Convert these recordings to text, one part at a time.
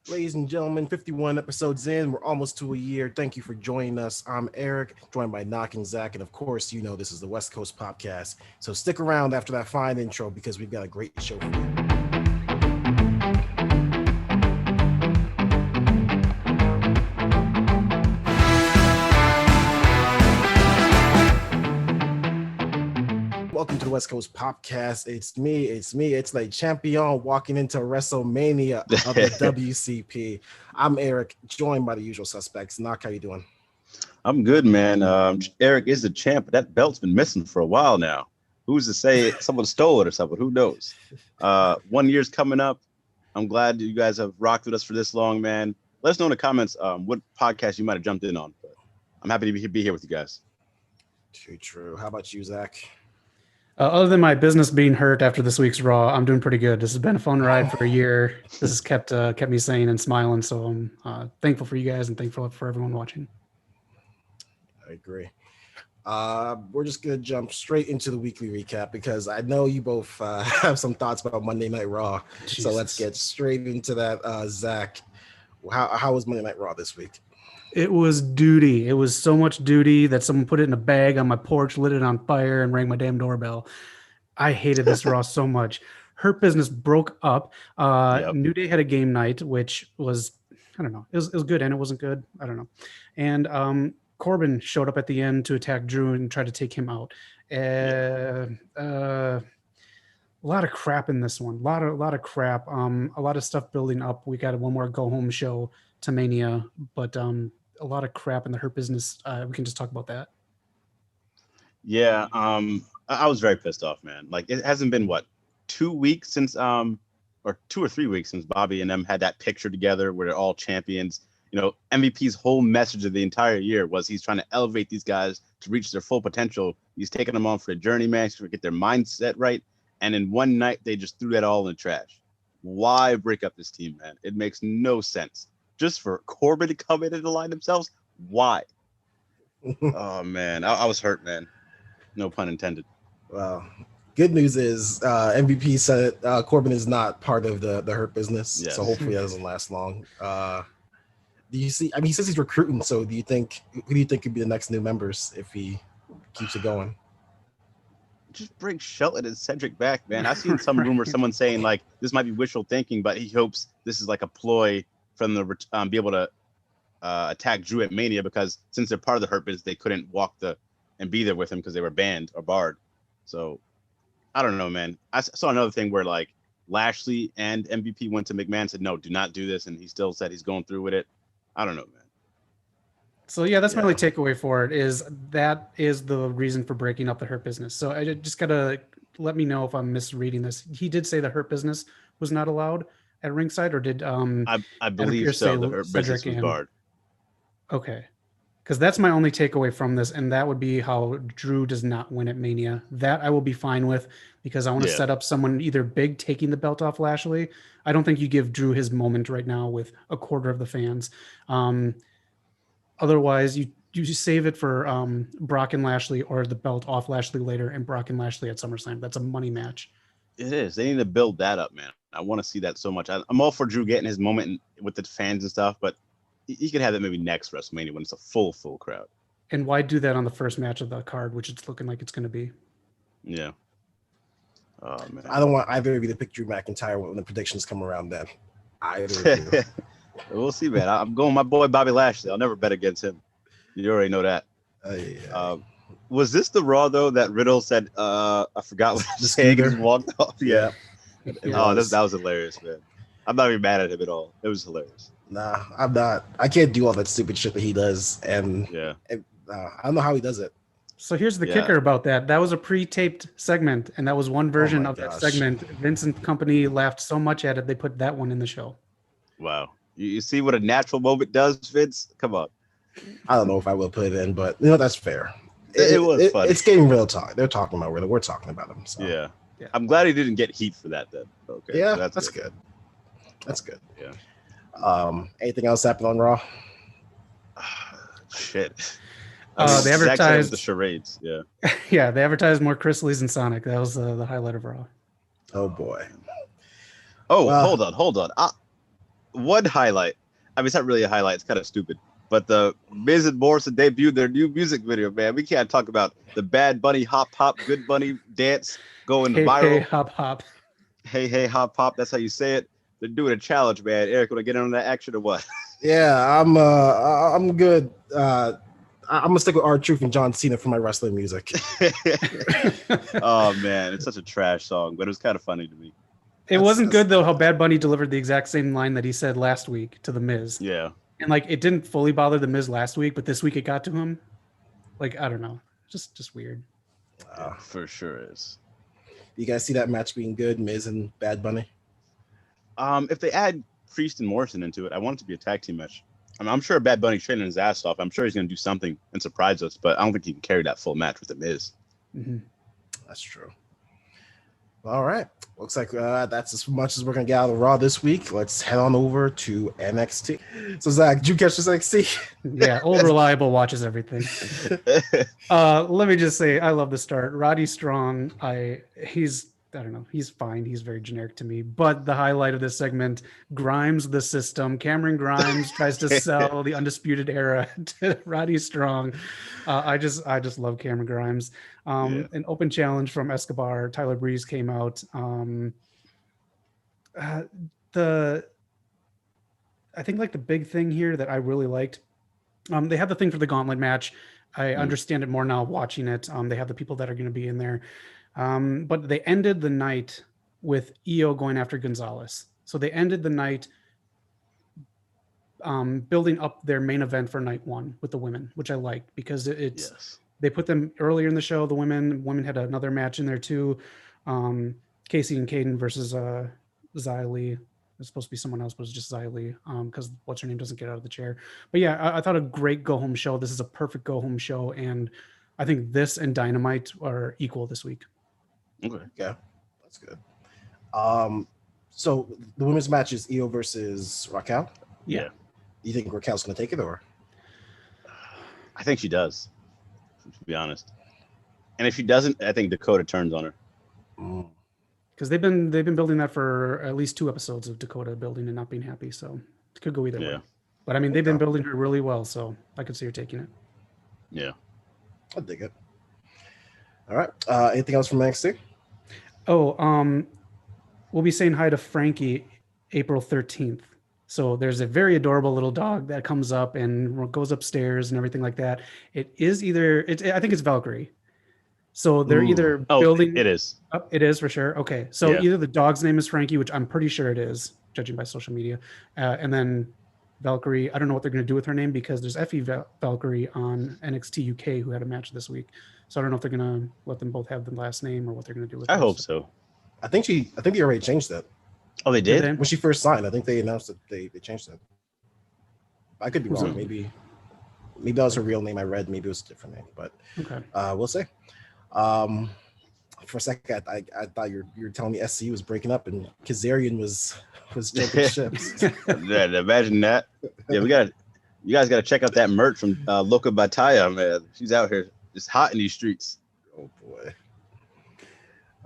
Ladies and gentlemen, 51 episodes in. We're almost to a year. Thank you for joining us. I'm Eric, joined by Knock and Zach. And of course, you know this is the West Coast POPCast. So stick around after that fine intro because we've got a great show for you. Welcome to the West Coast POPCast. It's me. It's like champion walking into WrestleMania of the WCP. I'm Eric, joined by the usual suspects. Knock, how you doing? I'm good, man. Eric is the champ, but that belt's been missing for a while now. Who's to say someone stole it or something? Who knows? 1 year's coming up. I'm glad you guys have rocked with us for this long, man. Let us know in the comments what podcast you might have jumped in on. But I'm happy to be here with you guys. Too true. How about you, Zach? Other than my business being hurt after this week's Raw, I'm doing pretty good. This has been a fun ride for a year. This has kept me sane and smiling. So I'm thankful for you guys and thankful for everyone watching. I agree. We're just going to jump straight into the weekly recap because I know you both have some thoughts about Monday Night Raw. Jesus. So let's get straight into that. Zach, how was Monday Night Raw this week? It was duty. It was so much duty that someone put it in a bag on my porch, lit it on fire, and rang my damn doorbell. I hated this Raw so much. Hurt Business broke up. New Day had a game night, which was, I don't know, it was good and it wasn't good. I don't know. And Corbin showed up at the end to attack Drew and try to take him out. A lot of crap in this one. A lot of crap. A lot of stuff building up. We got one more go home show to Mania, but a lot of crap in the Hurt Business. We can just talk about that. Yeah, I was very pissed off, man. Like, it hasn't been 2 weeks since or 2 or 3 weeks since Bobby and them had that picture together where they're all champions. You know, MVP's whole message of the entire year was he's trying to elevate these guys to reach their full potential. He's taking them on for a journey match to get their mindset right. And in one night, they just threw that all in the trash. Why break up this team, man? It makes no sense. Just for Corbin to come in and align themselves? Why? Oh, man. I was hurt, man. No pun intended. Well, good news is MVP said Corbin is not part of the Hurt Business. Yes. So hopefully that doesn't last long. Do you see? I mean, he says he's recruiting. So who do you think could be the next new members if he keeps it going? Just bring Shelton and Cedric back, man. I've seen some rumor, someone saying like this might be wishful thinking, but he hopes this is like a ploy from the be able to attack Drew at Mania because since they're part of the Hurt Business, they couldn't walk and be there with him because they were banned or barred. So I don't know, man. I saw another thing where like Lashley and MVP went to McMahon and said, no, do not do this. And he still said he's going through with it. I don't know, man. So yeah, that's my only takeaway for it is that is the reason for breaking up the Hurt Business. So I just gotta let me know if I'm misreading this. He did say the Hurt Business was not allowed at ringside, or did I believe so. The Hurt Business was barred. Okay, because that's my only takeaway from this, and that would be how Drew does not win at Mania. That I will be fine with because I want to set up someone either big taking the belt off Lashley. I don't think you give Drew his moment right now with a quarter of the fans. Otherwise, you save it for Brock and Lashley or the belt off Lashley later and Brock and Lashley at SummerSlam. That's a money match. It is. They need to build that up, man. I want to see that so much. I'm all for Drew getting his moment with the fans and stuff, but he could have that maybe next WrestleMania when it's a full crowd. And why do that on the first match of the card, which it's looking like it's going to be? Yeah. Oh, man. I don't want either of you to pick Drew McIntyre when the predictions come around then. Either of you. We'll see, man. I'm going my boy Bobby Lashley. I'll never bet against him. You already know that. Was this the Raw, though, that Riddle said, I forgot what the saying and walked off? Yeah. That was hilarious, man. I'm not even mad at him at all. It was hilarious. Nah, I'm not. I can't do all that stupid shit that he does. And I don't know how he does it. So here's the kicker about that. That was a pre-taped segment, and that was one version of that segment. Vince and company laughed so much at it, they put that one in the show. Wow. You see what a natural moment does, Vince? Come on. I don't know if I will put it in, but that's fair. It was funny. It's getting real talk. They're talking about we're talking about him. So. Yeah. I'm glad he didn't get heat for that then. Okay. Yeah, so that's good. That's good. Yeah. Anything else happened on Raw? Shit. They advertised the charades. Yeah. Yeah, they advertised more Chris Lee's and Sonic. That was the highlight of Raw. Oh boy. Oh, hold on. one highlight. I mean, it's not really a highlight. It's kind of stupid. But the Miz and Morrison debuted their new music video, man. We can't talk about the Bad Bunny hop hop, Good Bunny dance going viral. Hey, hop hop. Hey, hop hop. That's how you say it. They're doing a challenge, man. Eric, want to get on that action or what? Yeah, I'm good. I'm gonna stick with R-Truth and John Cena for my wrestling music. Oh man, it's such a trash song, but it was kind of funny to me. It wasn't good though how Bad Bunny delivered the exact same line that he said last week to the Miz. Yeah. And like it didn't fully bother the Miz last week, but this week it got to him. Like I don't know, just weird. For sure is. You guys see that match being good, Miz and Bad Bunny? If they add Priest and Morrison into it, I want it to be a tag team match. I mean, I'm sure Bad Bunny's training his ass off. I'm sure he's going to do something and surprise us, but I don't think he can carry that full match with the Miz. Mm-hmm. That's true. All right. Looks like that's as much as we're going to get out of Raw this week. Let's head on over to NXT. So, Zach, did you catch this NXT? Yeah, old reliable watches everything. Let me just say, I love the start. Roddy Strong, I don't know. He's fine. He's very generic to me. But the highlight of this segment, Grimes, the system. Cameron Grimes tries to sell the Undisputed Era to Roddy Strong. I just love Cameron Grimes. An open challenge from Escobar. Tyler Breeze came out. I think like the big thing here that I really liked, they had the thing for the gauntlet match. I understand it more now watching it. They have the people that are going to be in there. But they ended the night with Io going after Gonzalez. So they ended the night building up their main event for night one with the women, which I liked because they put them earlier in the show. The women had another match in there too. Casey and Caden versus Xia Li. It's supposed to be someone else, but it's just Xia Li because what's her name doesn't get out of the chair. But yeah, I thought a great go-home show. This is a perfect go-home show. And I think this and Dynamite are equal this week. Okay. Yeah, that's good. So the women's match is Io versus Raquel. Yeah. Do you think Raquel's going to take it, or? I think she does, to be honest. And if she doesn't, I think Dakota turns on her. Because they've been building that for at least 2 episodes of Dakota building and not being happy, so it could go either way. But I mean, they've been building her really well, so I could see her taking it. Yeah, I dig it. All right. Anything else from NXT? Oh, we'll be saying hi to Frankie April 13th. So there's a very adorable little dog that comes up and goes upstairs and everything like that. It is I think it's Valkyrie. So they're either building. It is. It is for sure. Okay. So either the dog's name is Frankie, which I'm pretty sure it is, judging by social media. And then Valkyrie, I don't know what they're going to do with her name because there's Effie Valkyrie on NXT UK who had a match this week. So I don't know if they're going to let them both have the last name or what they're going to do with it. I hope so. I think they already changed that. Oh, they did? When she first signed, I think they announced that they changed that. I could be wrong. Maybe that was her real name I read. Maybe it was a different name, but we'll see. For a second, I thought you were telling me SCU was breaking up and Kazarian was jumping ships. Yeah, imagine that. Yeah, you guys got to check out that merch from Loca Batalla, man. She's out here just hot in these streets. Oh boy.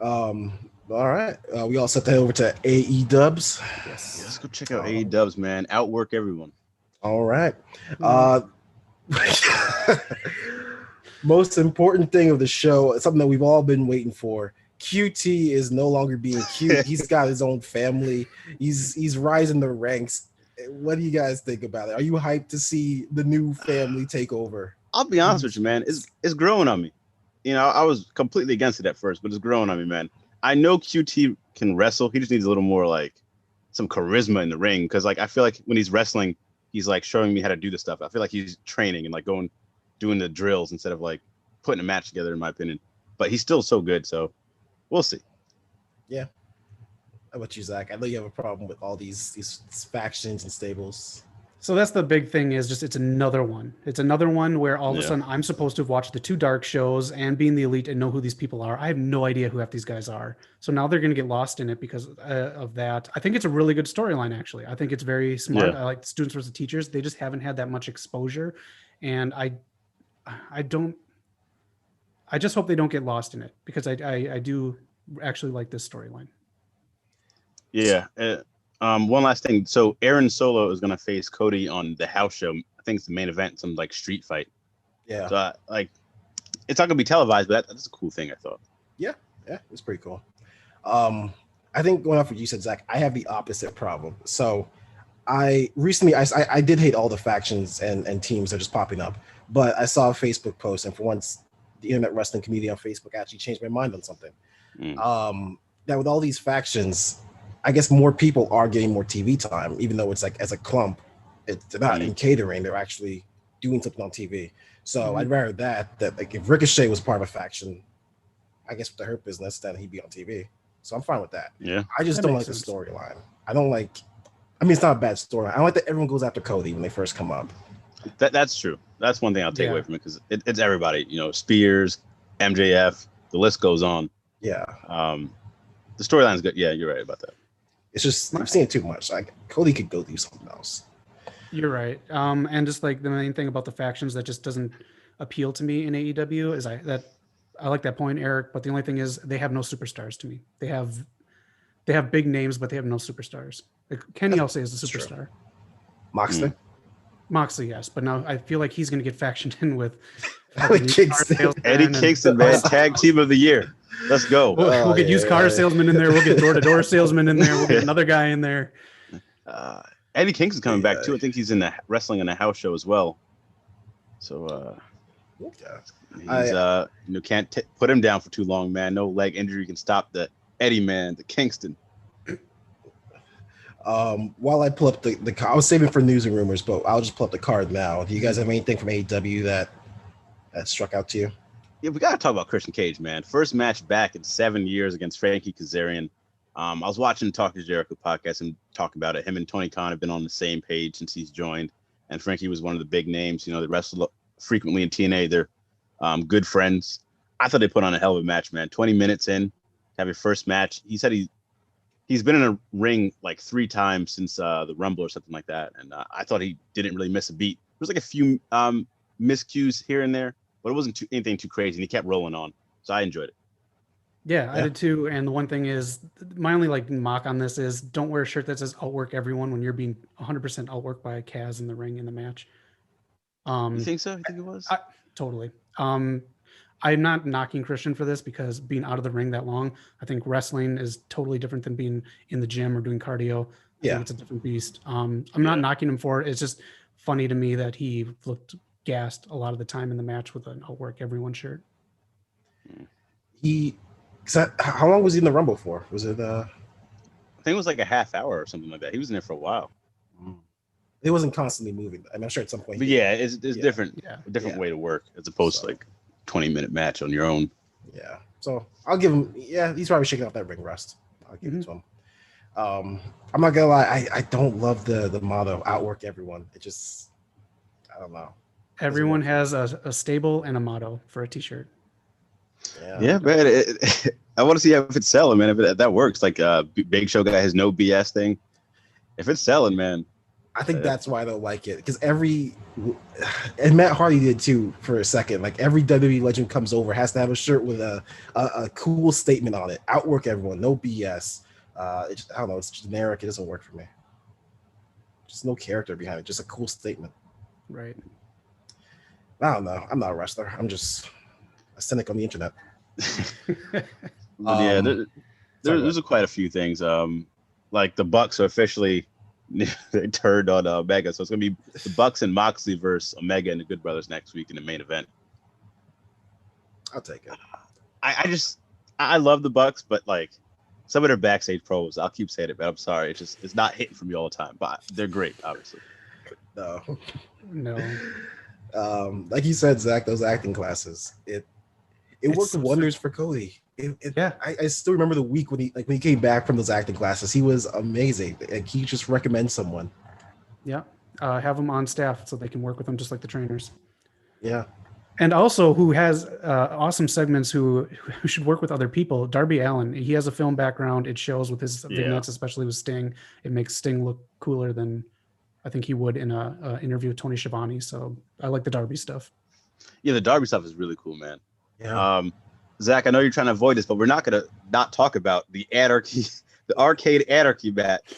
All right. We all set that over to AE Dubs. Yes. Let's go check out AE Dubs, man. Outwork everyone. All right. Most important thing of the show, something that we've all been waiting for. QT is no longer being cute. He's got his own family. He's rising the ranks. What do you guys think about it? Are you hyped to see the new family take over? I'll be honest with you, man. It's growing on me. You know, I was completely against it at first, but it's growing on me, man. I know QT can wrestle. He just needs a little more like some charisma in the ring. Cause like I feel like when he's wrestling, he's like showing me how to do the stuff. I feel like he's training and like doing the drills instead of like putting a match together, in my opinion. But he's still so good, so we'll see. Yeah. How about you, Zach? I know you have a problem with all these factions and stables. So that's the big thing is just it's another one. It's another one where all of a sudden I'm supposed to have watched the 2 dark shows and be in the elite and know who these people are. I have no idea who half these guys are. So now they're going to get lost in it because of that. I think it's a really good storyline, actually. I think it's very smart. I like the students versus teachers. They just haven't had that much exposure. And I just hope they don't get lost in it because I do actually like this storyline. Yeah. One last thing. So Aaron Solo is gonna face Cody on the house show. I think it's the main event, some like street fight. Yeah. So it's not gonna be televised, but that's a cool thing, I thought. Yeah, it's pretty cool. I think going off what you said, Zach, I have the opposite problem. So I recently I did hate all the factions and teams that are just popping up, but I saw a Facebook post, and for once, the internet wrestling community on Facebook actually changed my mind on something. That with all these factions, I guess more people are getting more TV time, even though it's like as a clump, they're not in catering, they're actually doing something on TV. So I'd rather that like if Ricochet was part of a faction, I guess with the Hurt Business, then he'd be on TV. So I'm fine with that. Yeah. I just don't like the storyline. I don't like. I mean, it's not a bad storyline. I don't like that everyone goes after Cody when they first come up. That's true. That's one thing I'll take away from it because it's everybody. Spears, MJF, the list goes on. Yeah. The storyline's good. Yeah, you're right about that. It's just I'm seeing too much. Like Cody could go do something else. You're right. And just like the main thing about the factions that just doesn't appeal to me in AEW is I like that point, Eric. But the only thing is they have no superstars to me. They have big names, but they have no superstars. Like Kenny, I'll say, is a superstar. Moxley. Moxley, yes, but now I feel like he's going to get factioned in with Eddie Kingston, man, tag team of the year. Let's go. We'll get used car salesman in there. We'll get door-to-door salesman in there. We'll get another guy in there. Eddie Kingston's coming back too. I think he's in the wrestling in a house show as well. So he's can't put him down for too long, man. No leg injury can stop the Eddie man, the Kingston. While I pull up the I was saving for news and rumors, but I'll just pull up the card now. Do you guys have anything from AEW that struck out to you? Yeah, we got to talk about Christian Cage, man. First match back in 7 years against Frankie Kazarian. I was watching Talk to Jericho podcast and talking about it. Him and Tony Khan have been on the same page since he's joined. And Frankie was one of the big names. They wrestle frequently in TNA. They're good friends. I thought they put on a hell of a match, man. 20 minutes in, have your first match. He said he's been in a ring like 3 times since the Rumble or something like that. And I thought he didn't really miss a beat. There was like a few miscues here and there, but it wasn't anything too crazy. And he kept rolling on. So I enjoyed it. Yeah, I did too. And the one thing is, my only mock on this is don't wear a shirt that says outwork everyone when you're being 100% outworked by Kaz in the ring in the match. You think so? You think it was? Totally. I'm not knocking Christian for this because being out of the ring that long, I think wrestling is totally different than being in the gym or doing cardio. I think it's a different beast. I'm not knocking him for it. It's just funny to me that he looked gassed a lot of the time in the match with an outwork everyone shirt. How long was he in the Rumble for? Was it? I think it was like a half hour or something like that. He was in there for a while. It wasn't constantly moving. I'm sure at some point. But it's different. Yeah. A different way to work as opposed to like 20-minute match on your own. Yeah. So I'll give him. Yeah, he's probably shaking off that ring rust. I'll give it to him. I'm not gonna lie. I don't love the motto "outwork everyone." It just, I don't know. Everyone has a stable and a motto for a T-shirt. Yeah, man. I want to see if it's selling, man. If that works, like Big Show guy has no BS thing. If it's selling, man. I think that's why I don't like it because and Matt Hardy did too for a second. Like every WWE legend comes over has to have a shirt with a cool statement on it. Outwork everyone, no BS. I don't know. It's generic. It doesn't work for me. Just no character behind it. Just a cool statement. Right. I don't know. I'm not a wrestler. I'm just a cynic on the internet. There's quite a few things. Like the Bucks are officially they turned on Omega, so it's gonna be the Bucks and Moxley versus Omega and the Good Brothers next week in the main event. I'll take it. I love the Bucks, but like some of their backstage pros, I'll keep saying it, but I'm sorry, it's not hitting for me all the time. But they're great, obviously. No. Like you said, Zach, those acting classes, it worked wonders for Cody. I still remember the week when he came back from those acting classes. He was amazing. Like he just recommends someone. Yeah, have them on staff so they can work with them just like the trainers. Yeah, and also who has awesome segments who should work with other people. Darby Allin, he has a film background. It shows with his vignettes, especially with Sting. It makes Sting look cooler than I think he would in a interview with Tony Schiavone. So I like the Darby stuff. Yeah, the Darby stuff is really cool, man. Yeah. Zach, I know you're trying to avoid this, but we're not going to not talk about the Arcade Anarchy match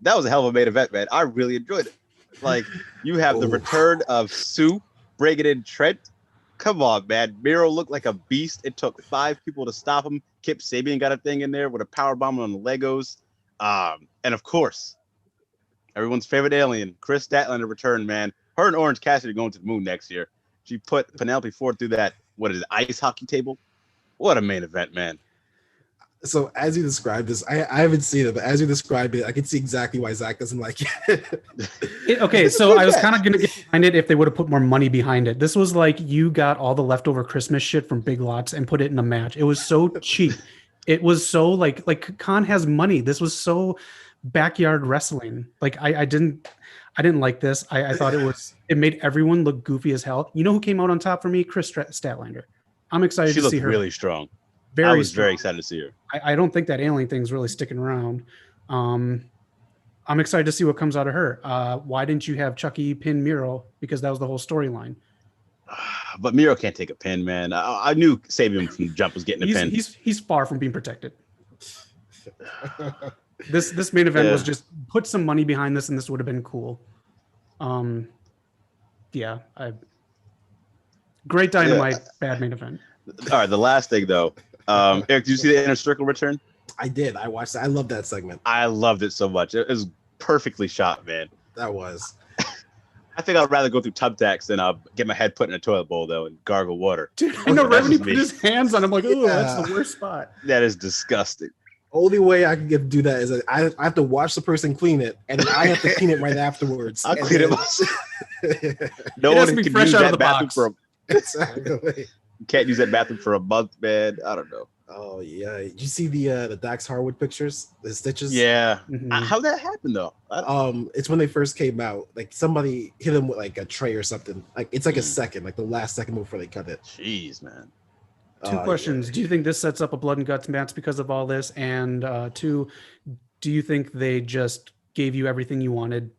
that was a hell of a main event, man. I really enjoyed it. Like, you have the return of Sue bringing in Trent. Come on, man. Miro looked like a beast. It took 5 people to stop him. Kip Sabian got a thing in there with a power bomb on the Legos. And of course, everyone's favorite alien, Chris Statlander returned, man. Her and Orange Cassidy are going to the moon next year. She put Penelope Ford through that, ice hockey table. What a main event, man. So as you described this, I haven't seen it, but as you described it, I can see exactly why Zach doesn't like it. Okay, so I was kind of going to get behind it if they would have put more money behind it. This was like you got all the leftover Christmas shit from Big Lots and put it in a match. It was so cheap. It was so like Khan has money. This was so backyard wrestling. Like I didn't like this. I thought it made everyone look goofy as hell. You know who came out on top for me? Chris Statlander. I'm excited to see her. She looked really strong. I was very excited to see her. I don't think that alien thing's really sticking around. I'm excited to see what comes out of her. Why didn't you have Chucky pin Miro? Because that was the whole storyline. But Miro can't take a pin, man. I knew Sabian from the jump was getting a pin. He's far from being protected. This main event was just put some money behind this, and this would have been cool. Great Dynamite, bad main event. All right, the last thing though. Eric, did you see the Inner Circle return? I did. I watched it. I love that segment. I loved it so much. It was perfectly shot, man. That was. I think I'd rather go through Thumbtacks than get my head put in a toilet bowl though and gargle water. Dude, I know. Right when he put his hands on, I'm like, oh, that's the worst spot. That is disgusting. Only way I can get to do that is that I have to watch the person clean it, and then I have to clean it right afterwards. I'll clean it myself. No one can use that bathroom for exactly. You can't use that bathroom for a month, man. I don't know. Oh yeah, did you see the Dax Harwood pictures, the stitches? Yeah. How'd that happen though? It's when they first came out. Like somebody hit him with like a tray or something. Like it's like a second, like the last second before they cut it. Jeez, man. Two questions. Yeah. Do you think this sets up a blood and guts match because of all this? And 2, do you think they just gave you everything you wanted?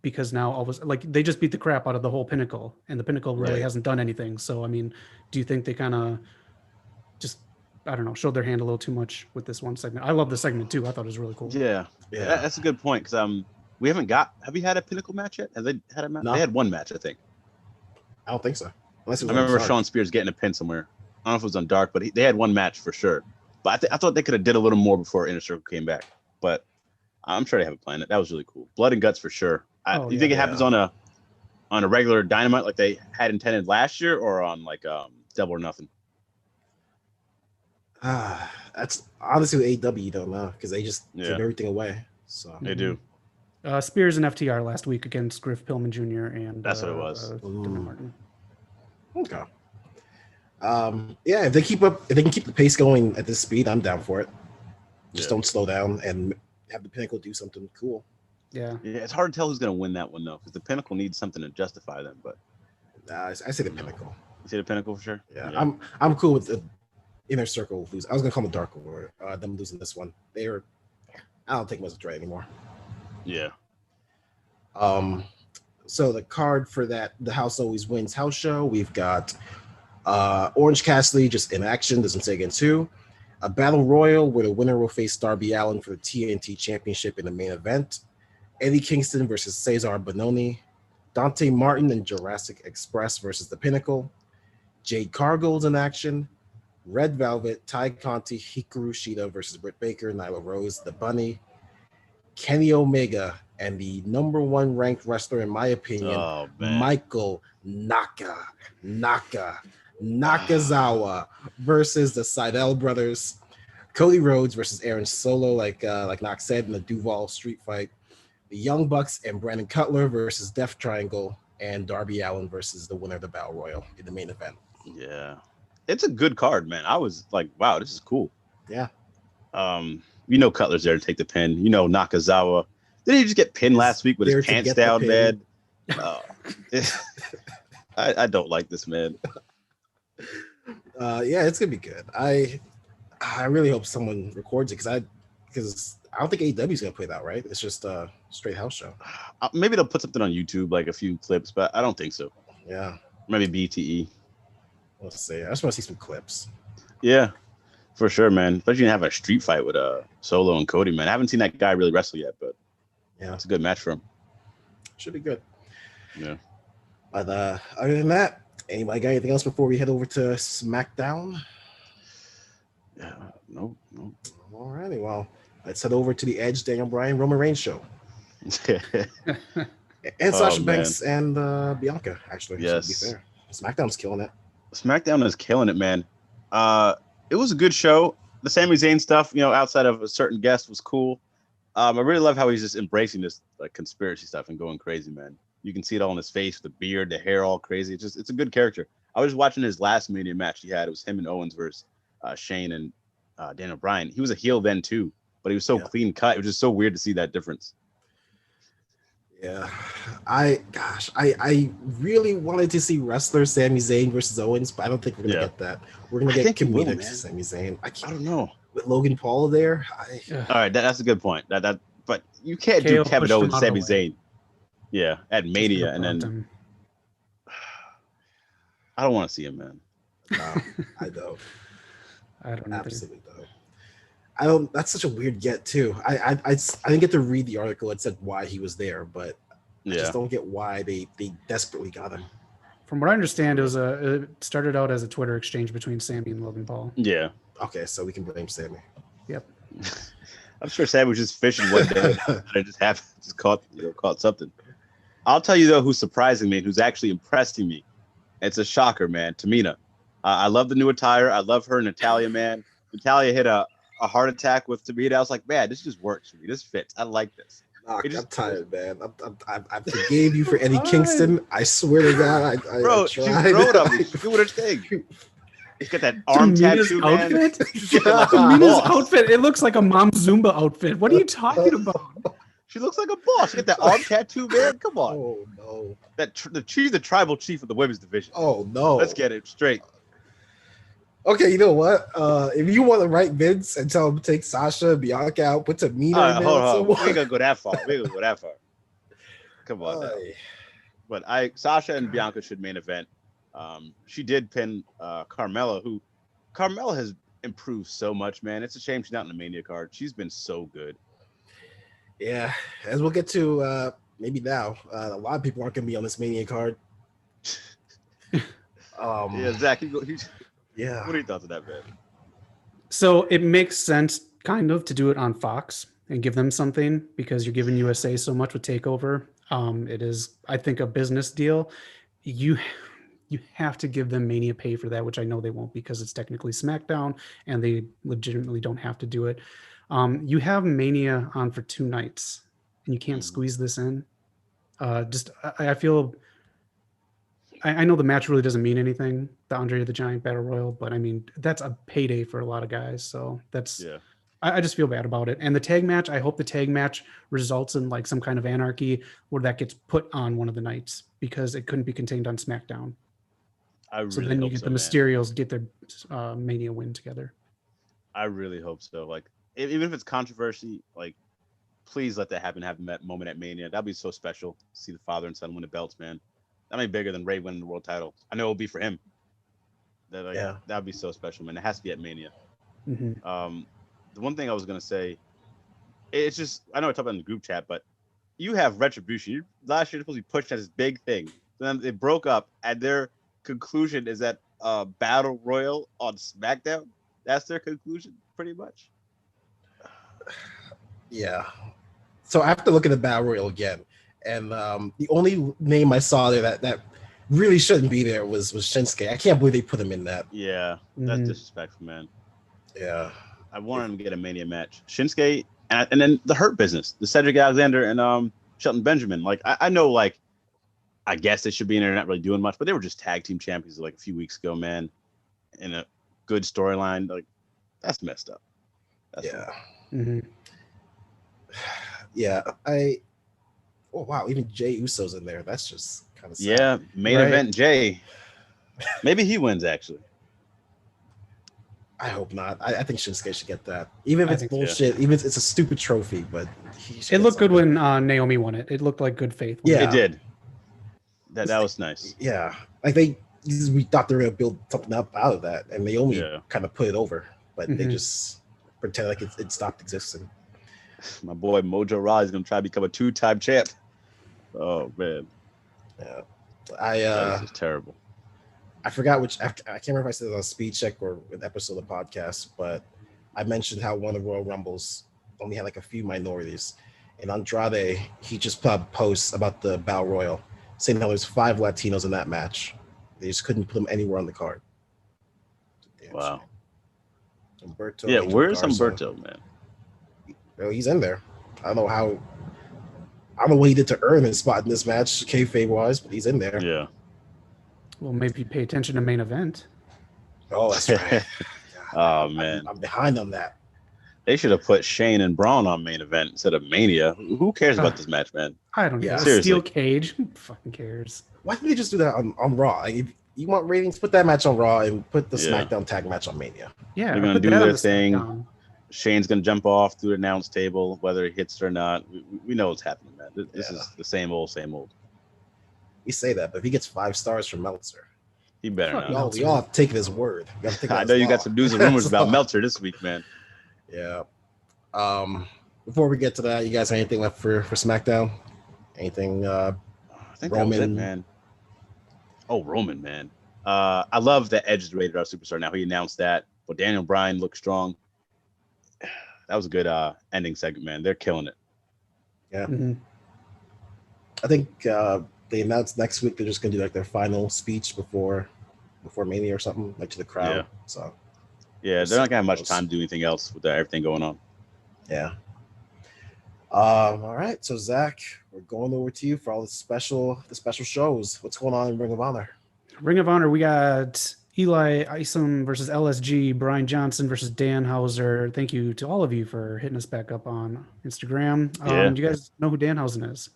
Because now all of us, like, they just beat the crap out of the whole Pinnacle, and the Pinnacle really hasn't done anything. So, I mean, do you think they kind of just, I don't know, showed their hand a little too much with this one segment? I love the segment too. I thought it was really cool. Yeah. That's a good point, because we haven't got. Have we had a Pinnacle match yet? Have they had a match? No. They had one match, I think. I don't think so. I remember Sean Spears getting a pin somewhere. I don't know if it was on Dark, but they had one match for sure. But I thought they could have did a little more before Inner Circle came back. But I'm sure they haven't planned it. That was really cool. Blood and guts for sure. You think it happens on a regular Dynamite like they had intended last year, or on like Double or Nothing? That's honestly with AEW, you don't know, because they just give everything away. So they do. Spears and FTR last week against Griff Pillman Jr. and that's what it was. Martin. Okay. If they can keep the pace going at this speed, I'm down for it. Just don't slow down and have the Pinnacle do something cool. Yeah, it's hard to tell who's going to win that one though, because the Pinnacle needs something to justify them. But I say the Pinnacle. You say the Pinnacle for sure. Yeah. I'm cool with the Inner Circle lose. I was going to call them Dark Order. Them losing this one. I don't think much of a threat anymore. Yeah. So the card for that, the House Always Wins house show, we've got Orange Cassidy just in action, doesn't say against who. A battle royal where the winner will face Darby Allin for the TNT Championship in the main event. Eddie Kingston versus Cesar Bononi. Dante Martin and Jurassic Express versus the Pinnacle. Jade Cargill's in action. Red Velvet, Ty Conti, Hikaru Shida versus Britt Baker, Nyla Rose, the Bunny. Kenny Omega and the number 1 ranked wrestler, in my opinion, Michael Nakazawa versus the Seidel brothers. Cody Rhodes versus Aaron Solo, like Knox said in the Duval Street fight. The Young Bucks and Brandon Cutler versus Death Triangle, and Darby Allin versus the winner of the Battle Royal in the main event. Yeah, it's a good card, man. I was like, wow, this is cool. Yeah. Cutler's there to take the pin. Nakazawa. Didn't he just get pinned last week with his pants down, man? I don't like this, man. It's gonna be good. I really hope someone records it because I don't think AEW is gonna play that, right? It's just a straight house show. Maybe they'll put something on YouTube, like a few clips, but I don't think so. Yeah. Maybe BTE. Let's see. I just want to see some clips. Yeah, for sure, man. Especially have a street fight with Solo and Cody, man. I haven't seen that guy really wrestle yet, but Yeah, it's a good match for him. Should be good. Yeah. But other than that, anybody got anything else before we head over to SmackDown? Yeah. No. Alrighty, well, let's head over to the Edge, Daniel Bryan, Roman Reigns show. And Sasha Banks and Bianca, actually. Yes. So to be fair, SmackDown's killing it. SmackDown is killing it, man. It was a good show. The Sami Zayn stuff, outside of a certain guest, was cool. I really love how he's just embracing this like conspiracy stuff and going crazy, man. You can see it all in his face, the beard, the hair, all crazy. It's a good character. I was watching his last Mania match he had. It was him and Owens versus Shane and Daniel Bryan. He was a heel then too, but he was so clean cut. It was just so weird to see that difference. Yeah, I really wanted to see wrestler Sami Zayn versus Owens, but I don't think we're gonna get that. We're gonna get comedic Sami Zayn. I don't know. With Logan Paul there. All right, that's a good point. But you can't do Kevin Owens, Sami Zayn. Yeah, at Mania, and then I don't want to see him, man. No, I don't. I don't absolutely don't. I don't. That's such a weird get too. I didn't get to read the article that said why he was there, but I just don't get why they desperately got him. From what I understand, it started out as a Twitter exchange between Sami and Logan Paul. Yeah. Okay, so we can blame Sami. Yep. I'm sure Sami was just fishing one day and it just caught something. I'll tell you though, who's surprising me, who's actually impressing me. It's a shocker, man. Tamina. I love the new attire. I love her, Natalya, man. Natalya hit a heart attack with Tamina. I was like, man, this just works for me. This fits. I like this. I'm tired, man. I forgave you for Eddie Kingston. I swear to God, bro, she wrote on me. She's doing her thing. He's got that arm tattoo, man. Tamina's outfit. It looks like a Mom Zumba outfit. What are you talking about? She looks like a boss. She got that arm tattoo, man. Come on. Oh no. She's the tribal chief of the women's division. Oh no. Let's get it straight. Okay, you know what? If you want to write Vince and tell him to take Sasha, Bianca out, put Tamina in there. Hold on. We ain't gonna go that far. Come on. But Sasha and Bianca should main event. She did pin Carmella, who Carmella has improved so much, man. It's a shame she's not in the Mania card. She's been so good. Yeah, as we'll get to maybe now, a lot of people aren't gonna be on this Mania card. Yeah, Zach, yeah. What are your thoughts on that, man? So it makes sense, kind of, to do it on Fox and give them something because you're giving USA so much with TakeOver. It is, I think, a business deal. You have to give them Mania pay for that, which I know they won't because it's technically SmackDown and they legitimately don't have to do it. You have Mania on for 2 nights and you can't squeeze this in. I feel. I know the match really doesn't mean anything, the Andre the Giant Battle Royal, but I mean, that's a payday for a lot of guys. So that's, I just feel bad about it. And the tag match, I hope the tag match results in like some kind of anarchy where that gets put on one of the nights because it couldn't be contained on SmackDown. So then you get the Mysterios get their Mania win together. I really hope so. Like, even if it's controversy, like, please let that happen. Have that moment at Mania. That'd be so special. See the father and son win the belts, man. That may be bigger than Ray winning the world title. I know it'll be for him. That'd be so special, man. It has to be at Mania. Mm-hmm. The one thing I was gonna say, it's just, I know I talked about it in the group chat, but you have Retribution. Last year, supposed to be pushed as this big thing. Then they broke up, and their conclusion is that Battle Royal on SmackDown. That's their conclusion, pretty much. Yeah. So I have to look at the Battle Royal again. And the only name I saw there that really shouldn't be there was Shinsuke. I can't believe they put him in that. Yeah, that's disrespectful, man. Yeah. I wanted him to get a Mania match. Shinsuke, and then the Hurt Business, the Cedric Alexander and Shelton Benjamin. Like, I know, like, I guess they should be in there, not really doing much, but they were just tag team champions like a few weeks ago, man. In a good storyline. Like, that's messed up. Yeah, oh wow, even Jey Uso's in there. That's just kind of sad. Yeah, main event Jey. Maybe he wins actually. I hope not. I think Shinsuke should get that. Even if it's bullshit, even if it's a stupid trophy, but it looked good when Naomi won it. It looked like good faith. Yeah, it did. That was nice. Yeah. Like we thought they were gonna build something up out of that, and Naomi kind of put it over, but they just pretend like it stopped existing. My boy Mojo Rawley is gonna try to become a 2-time champ. Oh man. Yeah. This is terrible. I forgot which. I can't remember if I said it on Speed Check or an episode of the podcast, but I mentioned how one of the Royal Rumbles only had like a few minorities. And Andrade, he just put up posts about the Battle Royal, saying how there's 5 Latinos in that match. They just couldn't put them anywhere on the card. Wow. Humberto, yeah, Angel where's Garza. Humberto, man? Well, he's in there. I don't know what he did to earn his spot in this match, kayfabe wise, but he's in there. Yeah. Well, maybe pay attention to main event. Oh, that's right. Oh man, I'm behind on that. They should have put Shane and Braun on main event instead of Mania. Who cares about this match, man? I don't know. Seriously. Steel cage. Who fucking cares? Why didn't they just do that on Raw? Like, if you want ratings, put that match on Raw and put the SmackDown tag match on Mania. Yeah, they're gonna do their thing. Shane's gonna jump off through the announce table, whether he hits it or not. We know what's happening, man. This is the same old. We say that, but if he gets 5 stars from Meltzer, he better not. We all have to take his word. I know you got some news and rumors about Meltzer this week, man. Yeah. Before we get to that, you guys have anything left for SmackDown? Anything? I think Roman, that was it, man. Oh, Roman, man. I love that Edge is rated our superstar now. He announced that, but Daniel Bryan looked strong. That was a good ending segment, man. They're killing it. Yeah. Mm-hmm. I think they announced next week they're just gonna do like their final speech before Mania or something, like to the crowd. Yeah. So yeah, they're not gonna have much time to do anything else with everything going on. Yeah. All right. So Zach, we're going over to you for all the special shows. What's going on in Ring of Honor? Ring of Honor, we got Eli Isom versus LSG, Brian Johnson versus Dan Hauser. Thank you to all of you for hitting us back up on Instagram. Do you guys know who Danhausen is?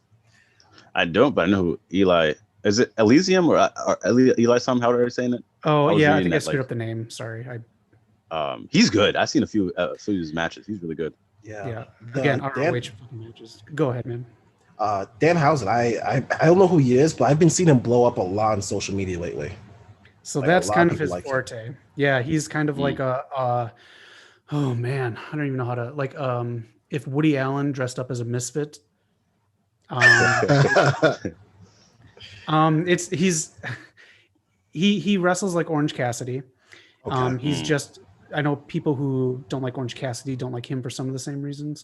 I don't, but I know who Eli. Is it Elysium or Eli somehow? How are you saying it? Oh yeah, I think I screwed up the name. Sorry. He's good. I've seen a few of his matches. He's really good. Yeah. Again, ROH matches. Go ahead, man. Danhausen, I don't know who he is, but I've been seeing him blow up a lot on social media lately. So like that's kind of his forte. Him. Yeah, he's kind of like oh man, I don't even know how to if Woody Allen dressed up as a misfit. He wrestles like Orange Cassidy. Okay. He's just, I know people who don't like Orange Cassidy don't like him for some of the same reasons.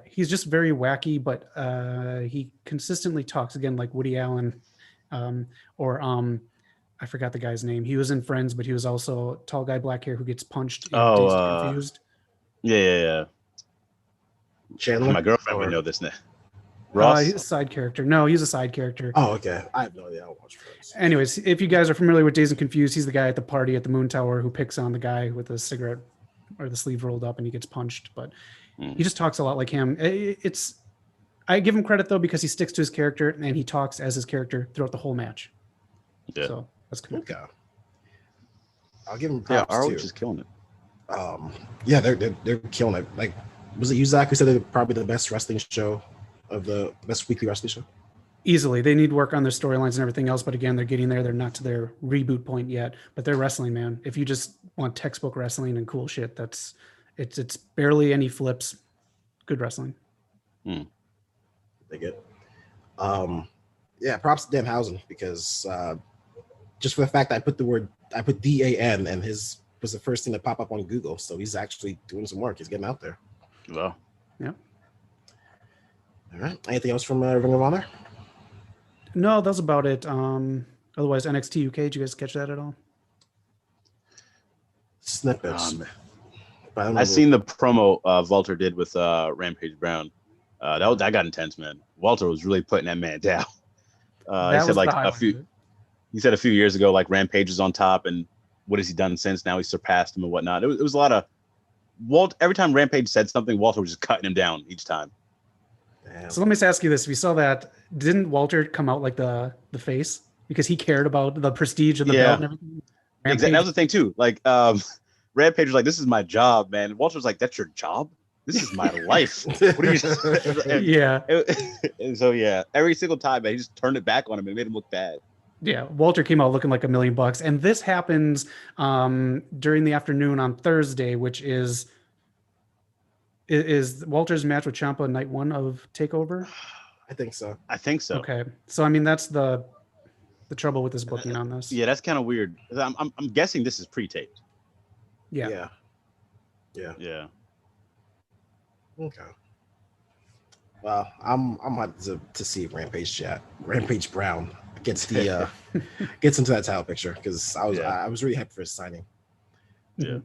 He's just very wacky, but he consistently talks again like Woody Allen, I forgot the guy's name. He was in Friends, but he was also tall guy, black hair who gets punched. Dazed and Confused. Yeah. Chandler. My girlfriend would know this now. Ross? He's a side character. No, he's a side character. Oh, okay. I have no idea. I'll watch Friends. Anyways, if you guys are familiar with Dazed and Confused, he's the guy at the party at the Moon Tower who picks on the guy with the cigarette or the sleeve rolled up and he gets punched. But he just talks a lot like him. I give him credit though because he sticks to his character and he talks as his character throughout the whole match. Yeah. So that's cool. Okay. I'll give him props ROH too. is killing it. Yeah, they're killing it. Like, was it you, Zach, who said they're probably the best wrestling show of the best weekly wrestling show? Easily. They need work on their storylines and everything else, but again, they're getting there. They're not to their reboot point yet, but they're wrestling, man. If you just want textbook wrestling and cool shit, it's barely any flips. Good wrestling. They get. Yeah, props to Danhausen because just for the fact that I put DAN and his was the first thing to pop up on Google, so he's actually doing some work. He's getting out there. Well, yeah. All right. Anything else from Ring of Honor? No, that's about it. Otherwise, NXT UK. Did you guys catch that at all? Snippets. I seen the promo Walter did with Rampage Brown. That got intense, man. Walter was really putting that man down. He said like a few years ago, like Rampage is on top, and what has he done since? Now he surpassed him and whatnot. It was a lot of every time Rampage said something, Walter was just cutting him down each time. Damn. So let me just ask you this: if you saw that, didn't Walter come out like the face because he cared about the prestige of the belt and everything? Exactly. That was the thing too. Like Rampage was like, "This is my job, man." Walter was like, "That's your job? This is my life." What are you? Yeah. And so every single time, man, he just turned it back on him and made him look bad. Yeah, Walter came out looking like $1 million, and this happens during the afternoon on Thursday, which is Is Walter's match with Ciampa night 1 of TakeOver? I think so. Okay, so I mean that's the trouble with this booking on this. Yeah, that's kind of weird. I'm guessing this is pre-taped. Yeah. Okay. Well, I'm hyped to see Rampage Brown gets into that title picture, because I was really hyped for his signing. Yeah.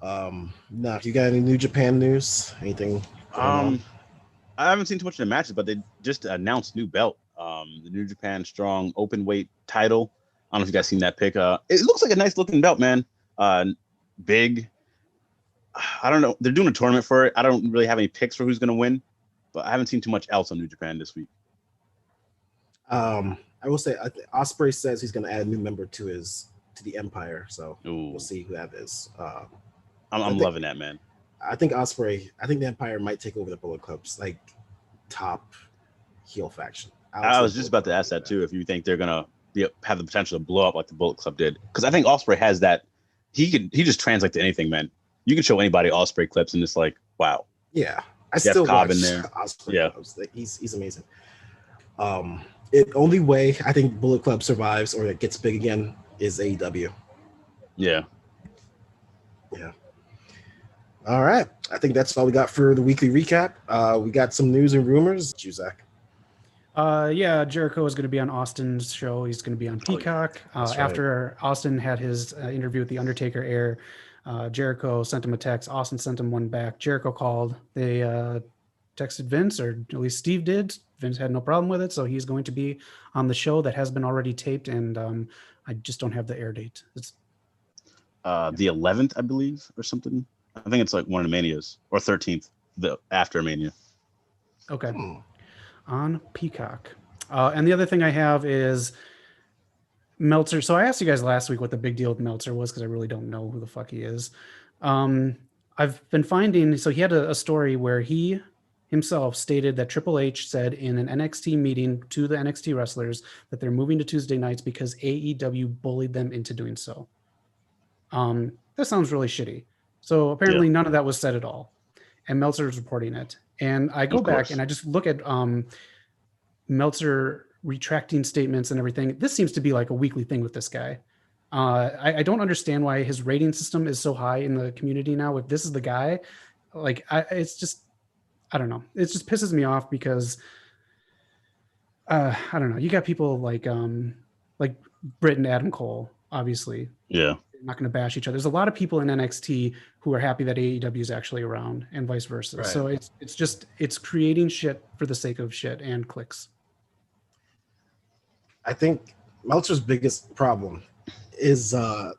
Now, if you got any New Japan news, anything going on? I haven't seen too much of the matches, but they just announced new belt. The New Japan Strong open weight title. I don't know if you guys seen that pic. It looks like a nice looking belt, man. Big. I don't know. They're doing a tournament for it. I don't really have any picks for who's going to win, but I haven't seen too much else on New Japan this week. I will say, Ospreay says he's going to add a new member to the Empire, so we'll see who that is. I'm loving that, man. I think the Empire might take over the Bullet Club's like top heel faction. I was just about to ask that too. If you think they're gonna have the potential to blow up like the Bullet Club did, because I think Ospreay has that. He just translates to anything, man. You can show anybody Ospreay clips and it's like, wow. Yeah, I Jeff still Cobb watch in there. Ospreay. Yeah, he's amazing. The only way I think Bullet Club survives or it gets big again is AEW. Yeah. All right. I think that's all we got for the weekly recap. We got some news and rumors. Zach. Jericho is going to be on Austin's show. He's going to be on Peacock. After Austin had his interview with The Undertaker air, Jericho sent him a text. Austin sent him one back. Jericho called. They texted Vince, or at least Steve did. Vince had no problem with it, so he's going to be on the show that has been already taped, and I just don't have the air date. It's the 11th, I believe, or something. I think it's like one of the Manias, or 13th, the after Mania. Okay. On Peacock. And the other thing I have is Meltzer. So I asked you guys last week what the big deal with Meltzer was, because I really don't know who the fuck he is. I've been finding, so he had a story where he himself stated that Triple H said in an NXT meeting to the NXT wrestlers that they're moving to Tuesday nights because AEW bullied them into doing so. That sounds really shitty. So apparently none of that was said at all. And Meltzer is reporting it. And I go back and I just look at Meltzer retracting statements and everything. This seems to be like a weekly thing with this guy. I don't understand why his rating system is so high in the community now. If this is the guy, like, it's just, I don't know. It just pisses me off because, I don't know. You got people like Britt and Adam Cole, obviously. Yeah. They're not going to bash each other. There's a lot of people in NXT who are happy that AEW is actually around, and vice versa. Right. So it's creating shit for the sake of shit and clicks. I think Meltzer's biggest problem is, and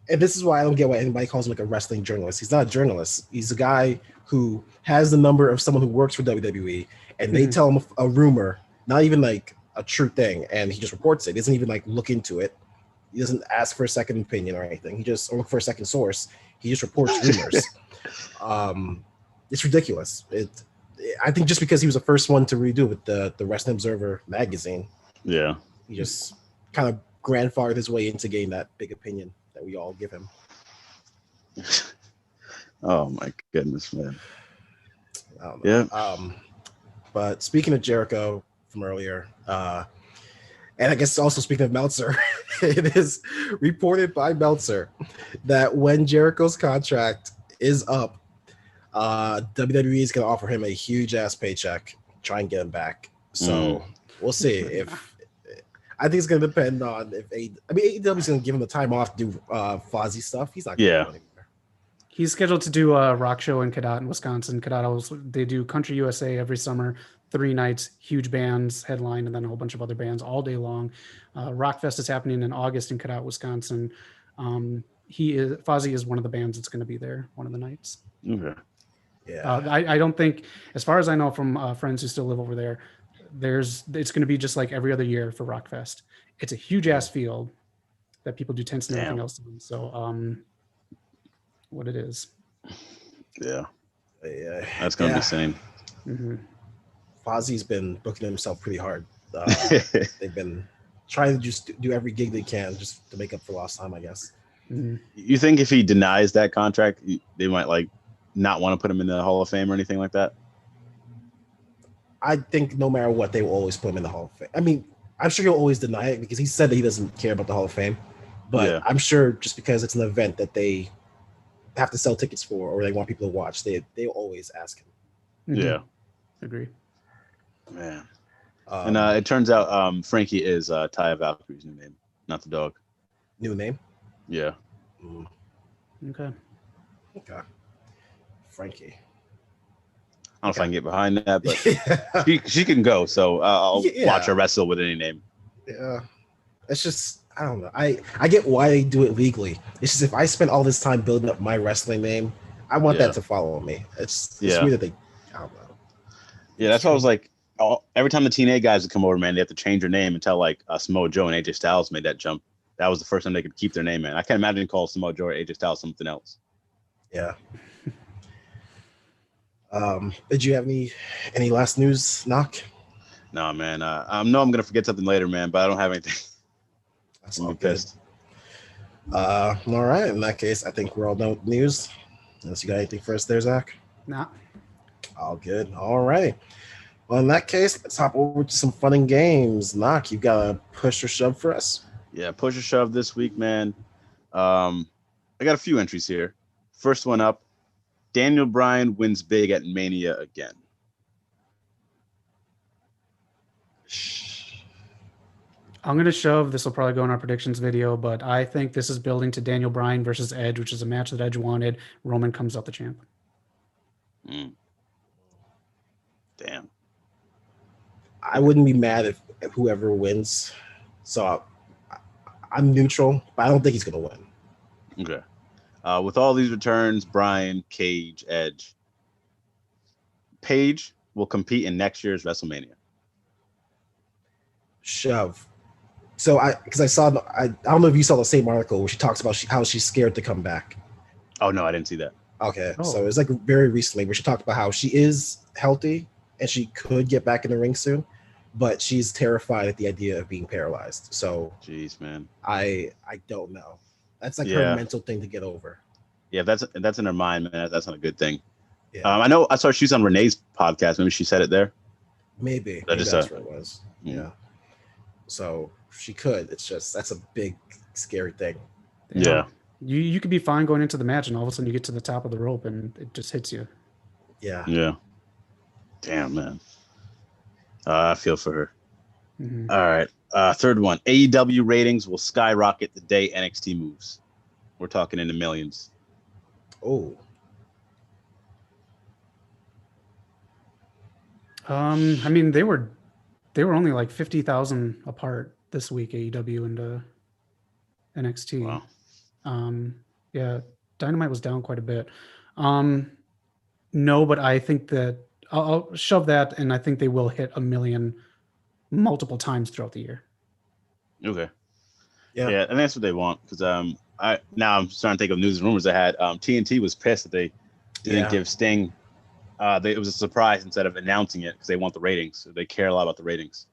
this is why I don't get why anybody calls him like a wrestling journalist. He's not a journalist. He's a guy who has the number of someone who works for WWE, and they tell him a rumor, not even like a true thing, and he just reports it. He doesn't even like look into it. He doesn't ask for a second opinion or anything. Or look for a second source. He just reports rumors. It's ridiculous. I think just because he was the first one to redo with the Wrestling Observer magazine. Yeah. He just kind of grandfathered his way into getting that big opinion that we all give him. Oh my goodness, man. I don't know. Yeah. But speaking of Jericho from earlier, and I guess also speaking of Meltzer, it is reported by Meltzer that when Jericho's contract is up, WWE is going to offer him a huge ass paycheck, try and get him back. So we'll see. If I think it's going to depend on if AEW is going to give him the time off to do Fozzy stuff. He's not going to go anywhere. He's scheduled to do a rock show in Cadott, Wisconsin. Cadott, they do Country USA every summer, 3 nights, huge bands headline, and then a whole bunch of other bands all day long. Rockfest is happening in August in Cadott, Wisconsin. Fozzy is one of the bands that's going to be there one of the nights. Okay. Yeah. I don't think, as far as I know from friends who still live over there, it's going to be just like every other year for Rockfest. It's a huge ass field that people do tents and everything else in. So, what it is. Yeah. That's going to be insane. Mm-hmm. Fozzy's been booking himself pretty hard. They've been trying to just do every gig they can just to make up for lost time, I guess. Mm-hmm. You think if he denies that contract, they might like not want to put him in the Hall of Fame or anything like that? I think no matter what, they will always put him in the Hall of Fame. I mean, I'm sure he'll always deny it because he said that he doesn't care about the Hall of Fame. But I'm sure just because it's an event that they have to sell tickets for or they want people to watch, they'll always ask him. Yeah. Agree. Man. And it turns out Frankie is Taya Valkyrie's new name, not the dog. New name? Yeah. Okay. Frankie. I don't know if I can get behind that, but she can go. So I'll watch her wrestle with any name. Yeah. It's just, I don't know. I get why they do it legally. It's just if I spend all this time building up my wrestling name, I want that to follow me. It's weird that they, I don't know. Yeah, that's why I was like, every time the TNA guys would come over, man, they have to change their name until like Samoa Joe and AJ Styles made that jump. That was the first time they could keep their name, man. I can't imagine calling Samoa Joe or AJ Styles something else. Yeah. Did you have any last news, Knock? No, man. I know I'm gonna forget something later, man, but I don't have anything. That's all good. All right. In that case, I think we're all done with news. Unless you got anything for us there, Zach? Nah. All good. All right. Well, in that case, let's hop over to some fun and games. Knock, you got a push or shove for us? Yeah, push or shove this week, man. I got a few entries here. First one up, Daniel Bryan wins big at Mania again. I'm going to shove. This will probably go in our predictions video, but I think this is building to Daniel Bryan versus Edge, which is a match that Edge wanted. Roman comes out the champ. Damn. I wouldn't be mad if whoever wins. So I'm neutral, but I don't think he's going to win. Okay. With all these returns, Bryan, Cage, Edge, Paige will compete in next year's WrestleMania. Shove. So I don't know if you saw the same article where she talks about how she's scared to come back. Oh no, I didn't see that. Okay, so it's like very recently where she talked about how she is healthy and she could get back in the ring soon, but she's terrified at the idea of being paralyzed. So, jeez, man, I don't know. That's like her mental thing to get over. Yeah, that's in her mind, man. That's not a good thing. Yeah. I know. I saw she's on Renee's podcast. Maybe she said it there. Maybe that's what it was. Yeah. So she could. It's just that's a big scary thing. Yeah. You could be fine going into the match, and all of a sudden you get to the top of the rope, and it just hits you. Yeah. Yeah. Damn, man. I feel for her. Mm-hmm. All right. Third one. AEW ratings will skyrocket the day NXT moves. We're talking in the millions. Oh. I mean, they were only like 50,000 apart this week, AEW and NXT. Wow. Yeah, Dynamite was down quite a bit. No, but I think that I'll shove that, and I think they will hit 1 million multiple times throughout the year. Okay. Yeah, and that's what they want, because now I'm starting to think of news and rumors I had. TNT was pissed that they didn't give Sting. It was a surprise instead of announcing it because they want the ratings. So they care a lot about the ratings.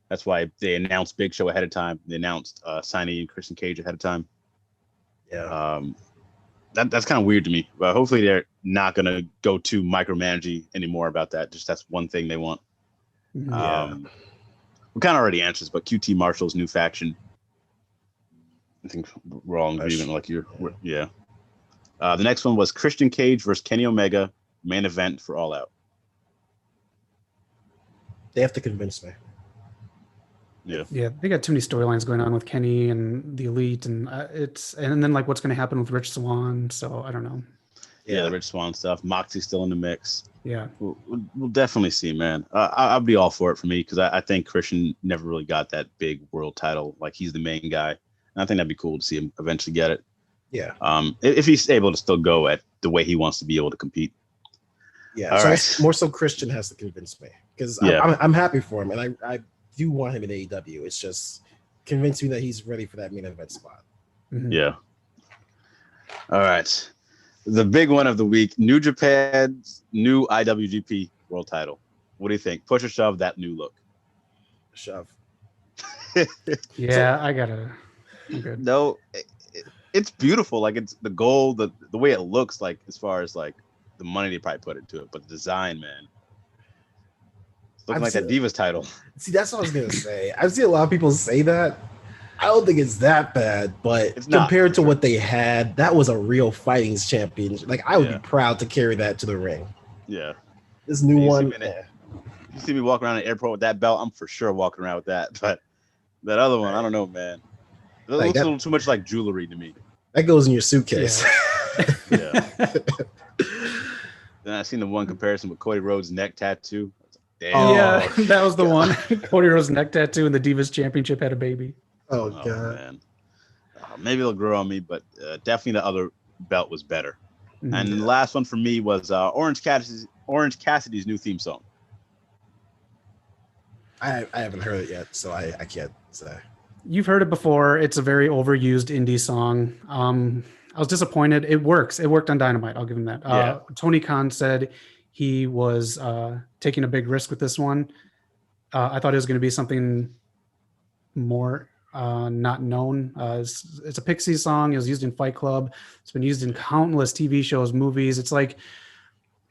That's why they announced Big Show ahead of time. They announced Signy and Christian Cage ahead of time. Yeah. That's kind of weird to me. But hopefully they're not going to go too micromanaging anymore about that. Just that's one thing they want. Yeah. We kind of already answers, but QT Marshall's new faction. I think we're all in agreement. The next one was Christian Cage versus Kenny Omega, main event for All Out. They have to convince me. Yeah, they got too many storylines going on with Kenny and the Elite, and then like what's going to happen with Rich Swann. So I don't know. Yeah, the Rich Swann stuff. Moxie's still in the mix. Yeah, we'll definitely see, man. I'll be all for it for me because I think Christian never really got that big world title. Like he's the main guy, and I think that'd be cool to see him eventually get it. Yeah. If he's able to still go at the way he wants to be able to compete. Yeah. So more so Christian has to convince me because I'm happy for him, and I do want him in AEW. It's just convince me that he's ready for that main event spot. Mm-hmm. Yeah. All right. The big one of the week, New Japan's new IWGP world title. What do you think? Push or shove that new look? Shove. Yeah, I'm good. No, it's beautiful. Like it's the gold, the way it looks like as far as like the money they probably put into it, but the design, man, it's looking like that Divas title. See, that's what I was gonna say. I've seen a lot of people say that. I don't think it's that bad, but It's not, compared to sure. what they had, that was a real fighting champion. Like I would be proud to carry that to the ring. Yeah. This new one. You see me walking around the airport with that belt, I'm for sure walking around with that. But that other one, I don't know, man. It looks a little too much like jewelry to me. That goes in your suitcase. Yeah. Then I seen the one comparison with Cody Rhodes' neck tattoo. Damn. Yeah, that was the one. Cody Rhodes' neck tattoo and the Divas Championship had a baby. Oh God. Man. Maybe it'll grow on me, but definitely the other belt was better. Mm-hmm. And the last one for me was Orange Cassidy's new theme song. I haven't heard it yet, so I can't say. You've heard it before. It's a very overused indie song. I was disappointed. It works. It worked on Dynamite. I'll give him that. Tony Khan said he was taking a big risk with this one. I thought it was going to be something more not known. It's a Pixies song. It was used in Fight Club. It's been used in countless TV shows, movies. It's like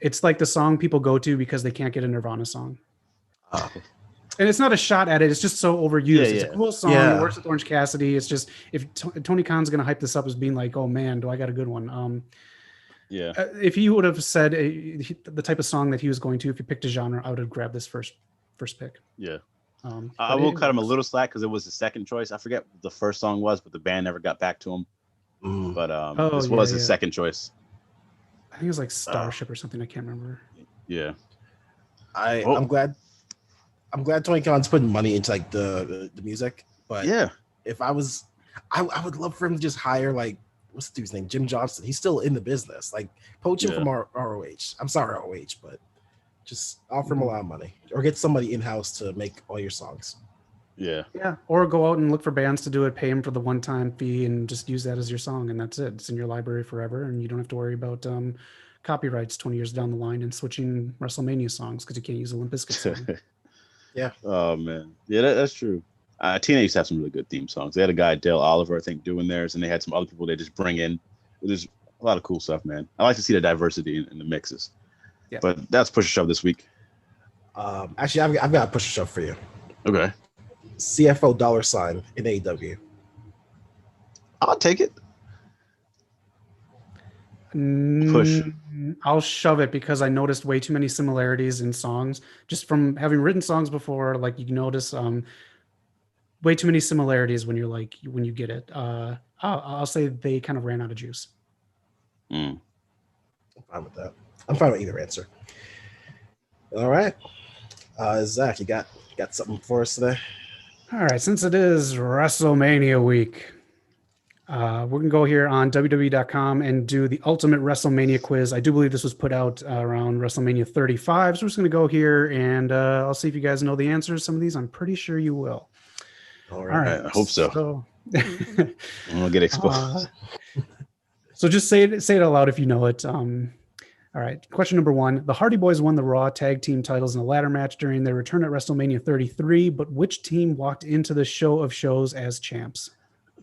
the song people go to because they can't get a Nirvana song. And it's not a shot at it. It's just so overused. It's a cool song. It works with Orange Cassidy. It's just if Tony Khan's going to hype this up as being like, oh man, do I got a good one? If he would have said the type of song that he was going to, if he picked a genre, I would have grabbed this first pick. Yeah. I will cut him a little slack because it was the second choice. I forget what the first song was, but the band never got back to him. But this was his second choice. I think it was like Starship or something. I can't remember. Yeah. I'm glad Tony Khan's putting money into like the music. But if I was, I would love for him to just hire like, what's the dude's name? Jim Johnston. He's still in the business. Like poach him from ROH. I'm sorry, ROH, but just offer him a lot of money or get somebody in-house to make all your songs. Yeah. Or go out and look for bands to do it, pay them for the one-time fee and just use that as your song. And that's it. It's in your library forever. And you don't have to worry about copyrights 20 years down the line and switching WrestleMania songs because you can't use a Limp Bizkit song. Yeah. Oh man. Yeah, that's true. TNA used to have some really good theme songs. They had a guy, Dale Oliver, I think, doing theirs, and they had some other people they just bring in. There's a lot of cool stuff, man. I like to see the diversity in the mixes. Yeah. But that's Push a Shove this week. Actually, I've got a Push a Shove for you. Okay. CFO $ in AEW. I'll take it. Push. I'll shove it because I noticed way too many similarities in songs. Just from having written songs before, like you notice way too many similarities when you get it. I'll say they kind of ran out of juice. I'm fine with that. I'm fine with either answer. All right. Zach, you got something for us today? All right. Since it is WrestleMania week, we're going to go here on WWE.com and do the Ultimate WrestleMania quiz. I do believe this was put out around WrestleMania 35. So we're just going to go here and I'll see if you guys know the answers. Some of these, I'm pretty sure you will. All right. I hope so. I'm going to get exposed. So just say it out loud if you know it. All right. Question number 1. The Hardy Boys won the Raw Tag Team titles in a ladder match during their return at WrestleMania 33, but which team walked into the show of shows as champs?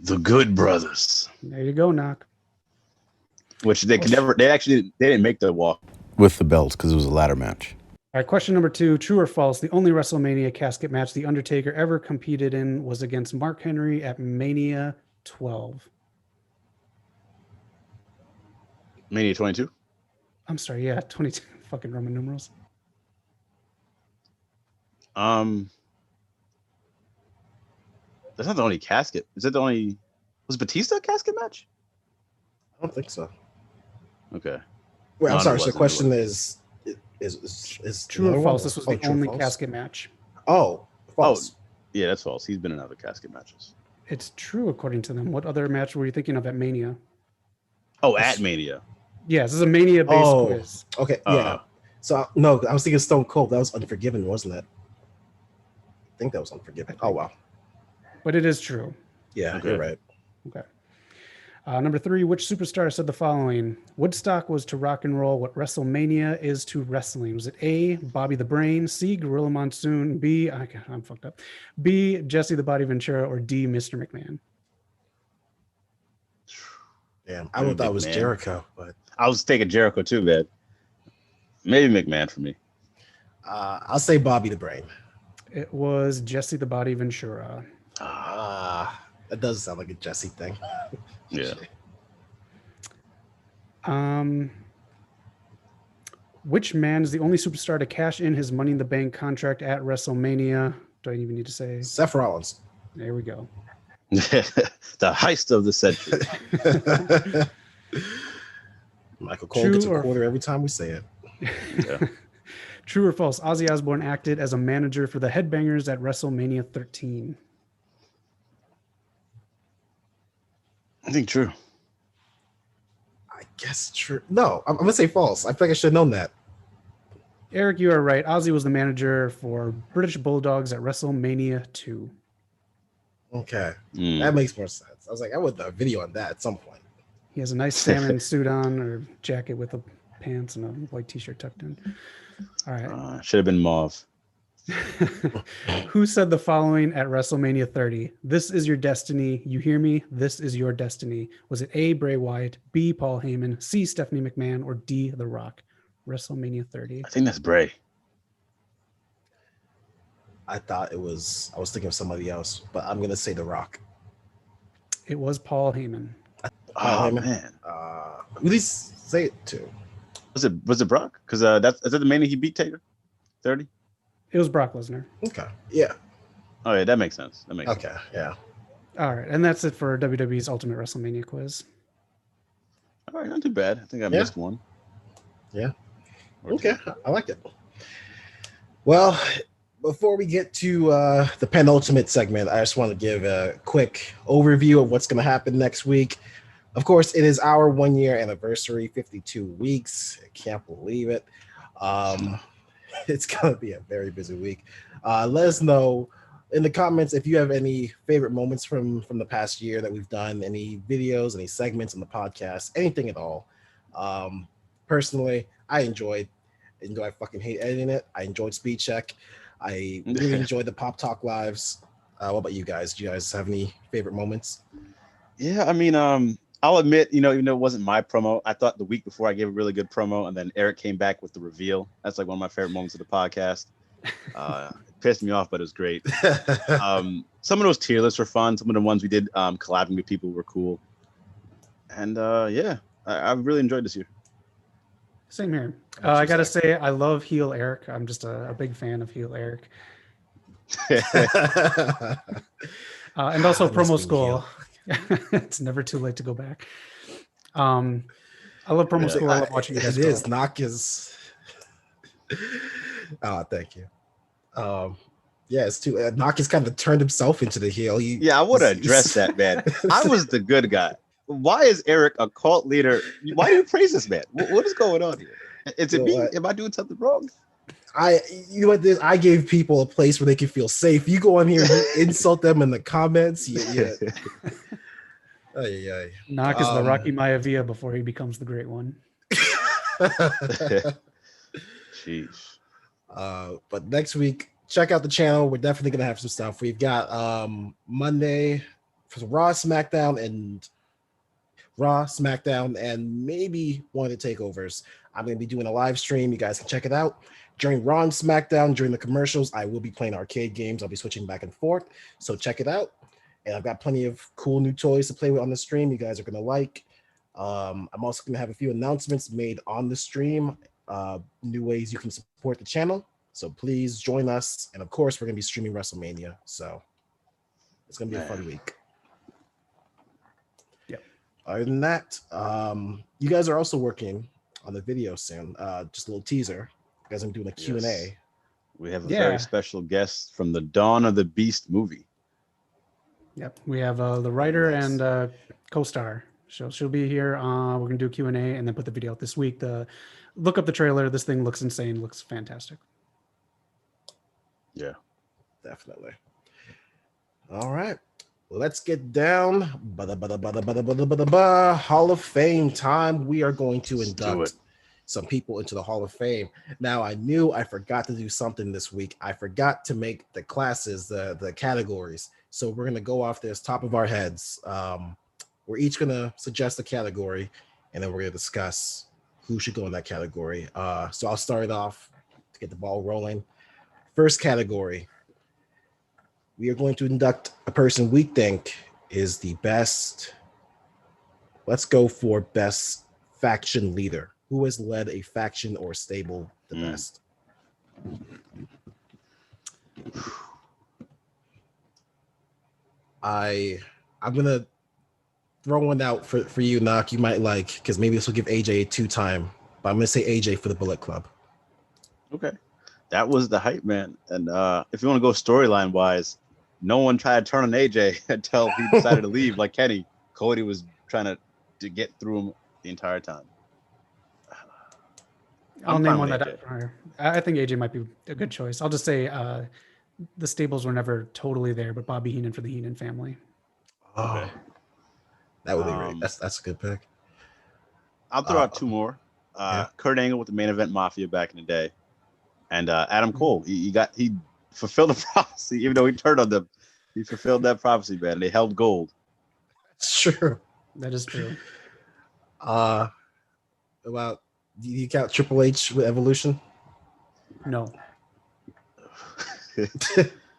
The Good Brothers. There you go, Knock. Which they didn't make the walk with the belts because it was a ladder match. All right, question number 2, true or false? The only WrestleMania casket match The Undertaker ever competed in was against Mark Henry at Mania 12. Mania 22? I'm sorry, 22 fucking Roman numerals. That's not the only casket. Is it the only? Was Batista a casket match? I don't think so. Okay. Wait, I'm sorry. So the question is true or false? This was the only casket match. Oh, false. Yeah, that's false. He's been in other casket matches. It's true according to them. What other match were you thinking of at Mania? Oh, at Mania. Yeah, this is a Mania-based quiz. Okay, yeah. So no, I was thinking Stone Cold. That was Unforgiven, wasn't it? I think that was Unforgiven. Oh wow. But it is true. Yeah, okay. You're right. Okay. Number 3, which superstar said the following? Woodstock was to rock and roll what WrestleMania is to wrestling. Was it A, Bobby the Brain, C, Gorilla Monsoon, B, I'm fucked up, B, Jesse the Body Ventura, or D, Mr. McMahon? Damn, I thought it was Jericho, but I was taking Jericho too, man. Maybe McMahon for me. I'll say Bobby the Brain. It was Jesse the Body Ventura. That does sound like a Jesse thing. Yeah. Which man is the only superstar to cash in his Money in the Bank contract at WrestleMania? Do I even need to say? Seth Rollins. There we go. The heist of the century. Michael Cole gets a quarter every time we say it. Yeah. True or false? Ozzy Osbourne acted as a manager for the Headbangers at WrestleMania 13. I think true. I guess true. No, I'm gonna say false. I feel like I should have known that. Eric, you are right. Ozzy was the manager for British Bulldogs at WrestleMania 2. Okay, that makes more sense. I was like, I would have a video on that at some point. He has a nice salmon suit on, or jacket with a pants and a white t-shirt tucked in. All right. Should have been mauve. Who said the following at WrestleMania 30? This is your destiny. You hear me? This is your destiny. Was it A, Bray Wyatt, B, Paul Heyman, C, Stephanie McMahon, or D, The Rock? WrestleMania 30. I think that's Bray. I was thinking of somebody else, but I'm gonna say The Rock. It was Paul Heyman. Oh man. Who did he say it to? Was it Brock? Because is that the Mania he beat Taker? 30? It was Brock Lesnar. Okay. Yeah. Oh yeah, that makes sense. Okay. Yeah. All right, and that's it for WWE's Ultimate WrestleMania quiz. All right, not too bad. I think I missed one. Yeah. Okay, I like it. Well, before we get to the penultimate segment, I just want to give a quick overview of what's going to happen next week. Of course, it is our 1 year anniversary, 52 weeks. I can't believe it. It's going to be a very busy week. Let us know in the comments if you have any favorite moments from the past year that we've done, any videos, any segments on the podcast, anything at all. Personally, I enjoyed, even though I fucking hate editing it, I enjoyed Speed Check. I really enjoyed the Pop Talk Lives. What about you guys? Do you guys have any favorite moments? Yeah, I mean, I'll admit, even though it wasn't my promo, I thought the week before I gave a really good promo, and then Eric came back with the reveal. That's like one of my favorite moments of the podcast. It pissed me off, but it was great. Some of those tier lists were fun. Some of the ones we did collabing with people were cool. And yeah, I really enjoyed this year. Same here. I got to say, I love heel Eric. I'm just a big fan of heel Eric. And also promo school. It's never too late to go back. I love promo school. I love watching you guys. It is. Knock is. Oh, thank you. Yeah, it's too. Knock has kind of turned himself into the heel. I would have addressed that, man. I was the good guy. Why is Eric a cult leader? Why do you praise this man? What is going on here? Is it me? Am I doing something wrong? I gave people a place where they can feel safe. You go on here and you insult them in the comments. Yeah. Knock is the Rocky Maivia before he becomes the great one. Jeez. But next week, check out the channel. We're definitely gonna have some stuff. We've got Monday for Raw, SmackDown, and maybe one of the takeovers. I'm gonna be doing a live stream. You guys can check it out. During Raw and SmackDown, during the commercials, I will be playing arcade games. I'll be switching back and forth. So check it out. And I've got plenty of cool new toys to play with on the stream. You guys are gonna like. I'm also gonna have a few announcements made on the stream. New ways you can support the channel. So please join us. And of course, we're gonna be streaming WrestleMania. So it's gonna be a fun week. Yep. Other than that, you guys are also working on the video soon. Just a little teaser. You guys are doing a Q&A. Yes. We have a very special guest from the Dawn of the Beast movie. Yep. We have the writer and co-star. She'll be here. We're gonna do a Q&A and then put the video out this week. Look up the trailer. This thing looks insane. Looks fantastic. Yeah, definitely. All right, let's get down. Hall of Fame time. We are going to induct some people into the Hall of Fame. Now, I knew I forgot to do something this week. I forgot to make the classes, the categories. So we're going to go off this top of our heads. We're each going to suggest a category, and then we're going to discuss who should go in that category. So I'll start it off to get the ball rolling. First category, we are going to induct a person we think is the best. Let's go for best faction leader. Who has led a faction or stable the best? I'm gonna throw one out for you, Knock. You might like, because maybe this will give AJ a 2-time, but I'm gonna say AJ for the Bullet Club. Okay. That was the hype man. And if you want to go storyline wise, no one tried to turn on AJ until he decided to leave. Like Kenny, Cody was trying to get through him the entire time. I'll name one that I think AJ might be a good choice. I'll just say the stables were never totally there, but Bobby Heenan for the Heenan family. Oh, okay. That would be great. That's a good pick. I'll throw out two more. Kurt Angle with the Main Event Mafia back in the day, and Adam Cole. He fulfilled the prophecy, even though he turned on them. He fulfilled that prophecy, man. They held gold. That's true. That is true. About, do you count Triple H with Evolution? No.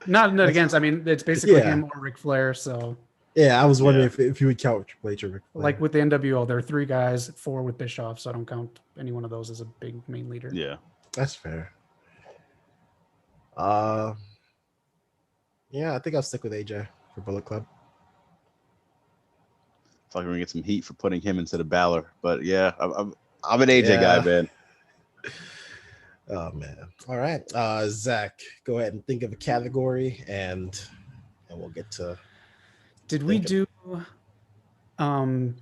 Not against. I mean, it's basically him or Ric Flair. So yeah, I was wondering if you would count Triple H or Ric Flair. Like with the NWO, there are 3 guys, 4 with Bischoff, so I don't count any one of those as a big main leader. Yeah, that's fair. Yeah, I think I'll stick with AJ for Bullet Club. I feel like we're gonna get some heat for putting him instead of Balor, but yeah, I'm an AJ guy, man. Oh man! All right, Zach, go ahead and think of a category, and we'll get to. Did we do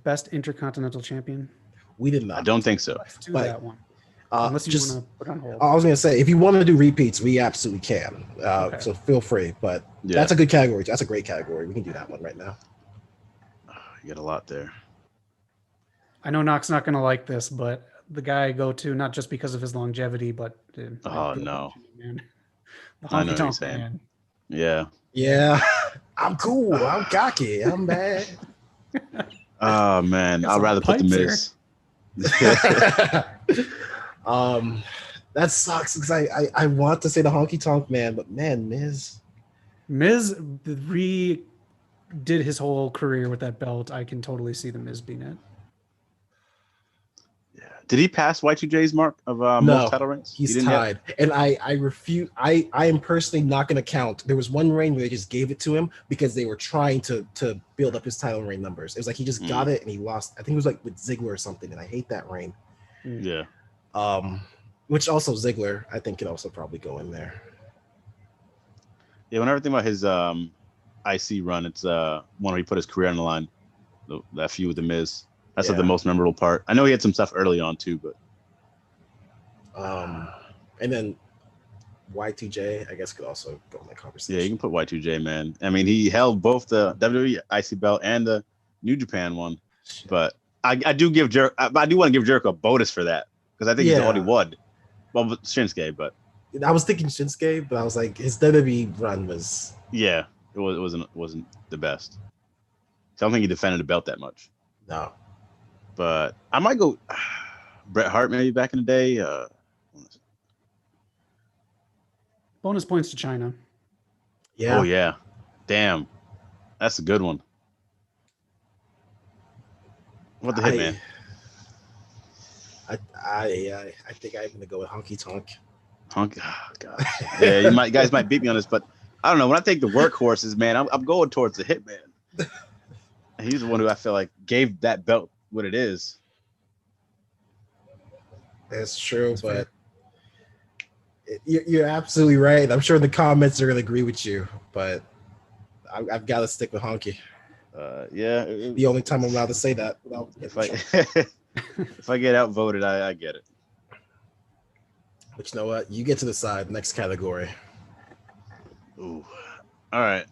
best Intercontinental Champion? We did not. I don't think so. Let's do that one. Unless you want to put it on hold. I was going to say, if you want to do repeats, we absolutely can. So feel free. But that's a good category. That's a great category. We can do that one right now. You got a lot there. I know Knock's not going to like this, but the guy I go to, not just because of his longevity, but oh no, man. The honky tonk man. Yeah. I'm cool. I'm cocky. I'm bad. Oh man, I'd rather put the Miz. That sucks because I want to say the honky tonk man, but man, Miz redid his whole career with that belt. I can totally see the Miz being it. Yeah. Did he pass Y2J's mark of most title reigns? He's tied. And I refuse. I am personally not going to count. There was one reign where they just gave it to him because they were trying to build up his title reign numbers. It was like he just got it and he lost. I think it was like with Ziggler or something, and I hate that reign. Yeah. Which also Ziggler, I think, could also probably go in there. Yeah, when I think about his IC run, it's one where he put his career on the line. That feud with the Miz. That's like the most memorable part. I know he had some stuff early on too, but and then Y2J, I guess, could also go in that conversation. Yeah, you can put Y2J, man. I mean, he held both the WWE IC belt and the New Japan one, but I do want to give Jericho a bonus for that because I think he's the only one. Well, Shinsuke, but I was thinking Shinsuke, but I was like, his WWE run was it wasn't the best. So I don't think he defended the belt that much. No, but I might go Bret Hart maybe back in the day. Bonus points to China. Yeah. Oh yeah, damn, that's a good one. What the Hitman? I think I'm gonna go with Honky Tonk. Oh, God. Yeah, you guys might beat me on this, but I don't know. When I take the workhorses, man, I'm going towards the Hitman. He's the one who I feel like gave that belt what it is. That's true, but you're absolutely right. I'm sure the comments are gonna agree with you, but I've got to stick with Honky. Yeah, the only time I'm allowed to say that. If I get outvoted, I get it. But you know what? You get to decide. Next category. Ooh. All right.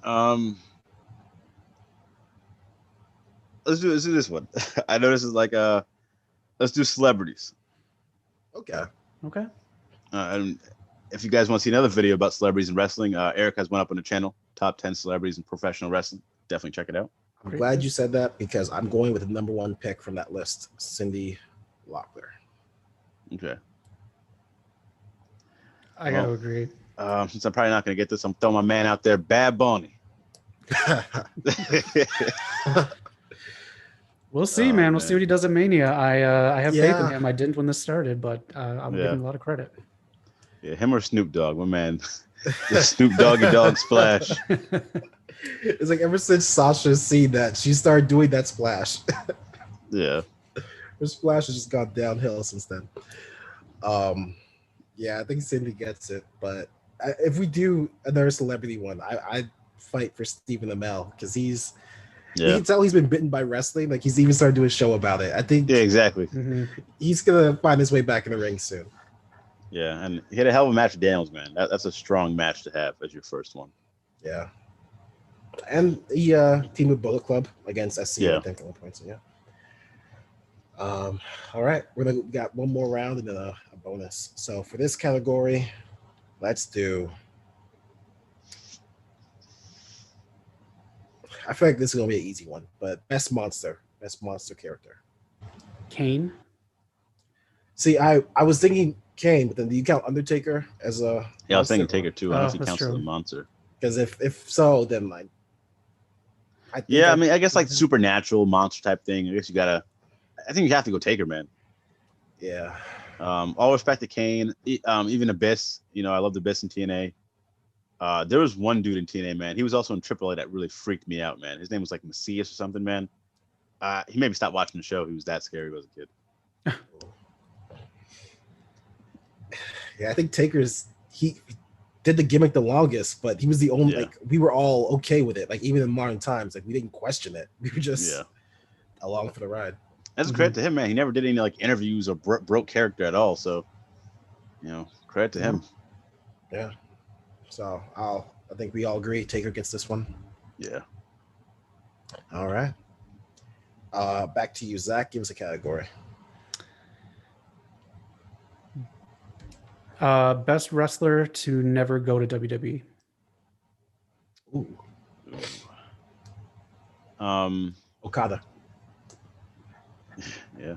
Let's do this one. I know this is like let's do celebrities. Okay. If you guys want to see another video about celebrities in wrestling, Eric has one up on the channel, top 10 celebrities in professional wrestling. Definitely check it out. I'm glad you said that because I'm going with the number 1 pick from that list, Cyndi Lauper. Okay. I gotta agree. Since I'm probably not going to get this, I'm throwing my man out there, Bad Bunny. We'll see, man. We'll see what he does at Mania. I have faith in him. I didn't when this started, but I'm giving him a lot of credit. Yeah, him or Snoop Dogg, my man. The Snoop Doggy Dogg splash. It's like ever since Sasha's seen that, she started doing that splash. Yeah. Her splash has just gone downhill since then. Yeah, I think Cindy gets it, but if we do another celebrity one, I'd fight for Stephen Amell because you can tell he's been bitten by wrestling. Like he's even started doing a show about it. I think exactly. He's gonna find his way back in the ring soon. Yeah, and he had a hell of a match with Daniels, man. That's a strong match to have as your first one. Yeah, and he teamed with Bullet Club against SC. I think at one point. So yeah. All right, we got one more round and then a bonus. So for this category, let's do. I feel like this is gonna be an easy one, but best monster character. Kane. See, I was thinking Kane, but then do you count Undertaker as a? Yeah, I was thinking Taker too. I don't know if he counts as a monster. Because if so, then like. I guess like supernatural monster type thing. I guess I think you have to go Taker, man. Yeah. All respect to Kane, even Abyss. You know, I love the Abyss in TNA. There was one dude in TNA, man. He was also in AAA that really freaked me out, man. His name was like Macias or something, man. He made me stop watching the show. He was that scary as a kid. Yeah, I think he did the gimmick the longest, but he was the only like we were all okay with it. Like even in modern times, like we didn't question it. We were just along for the ride. That's credit to him, man. He never did any like interviews or broke character at all. So, credit to him. Yeah. So I think we all agree Taker gets this one. Yeah. All right. Back to you, Zach. Give us a category. Best wrestler to never go to WWE. Ooh. Okada. Yeah.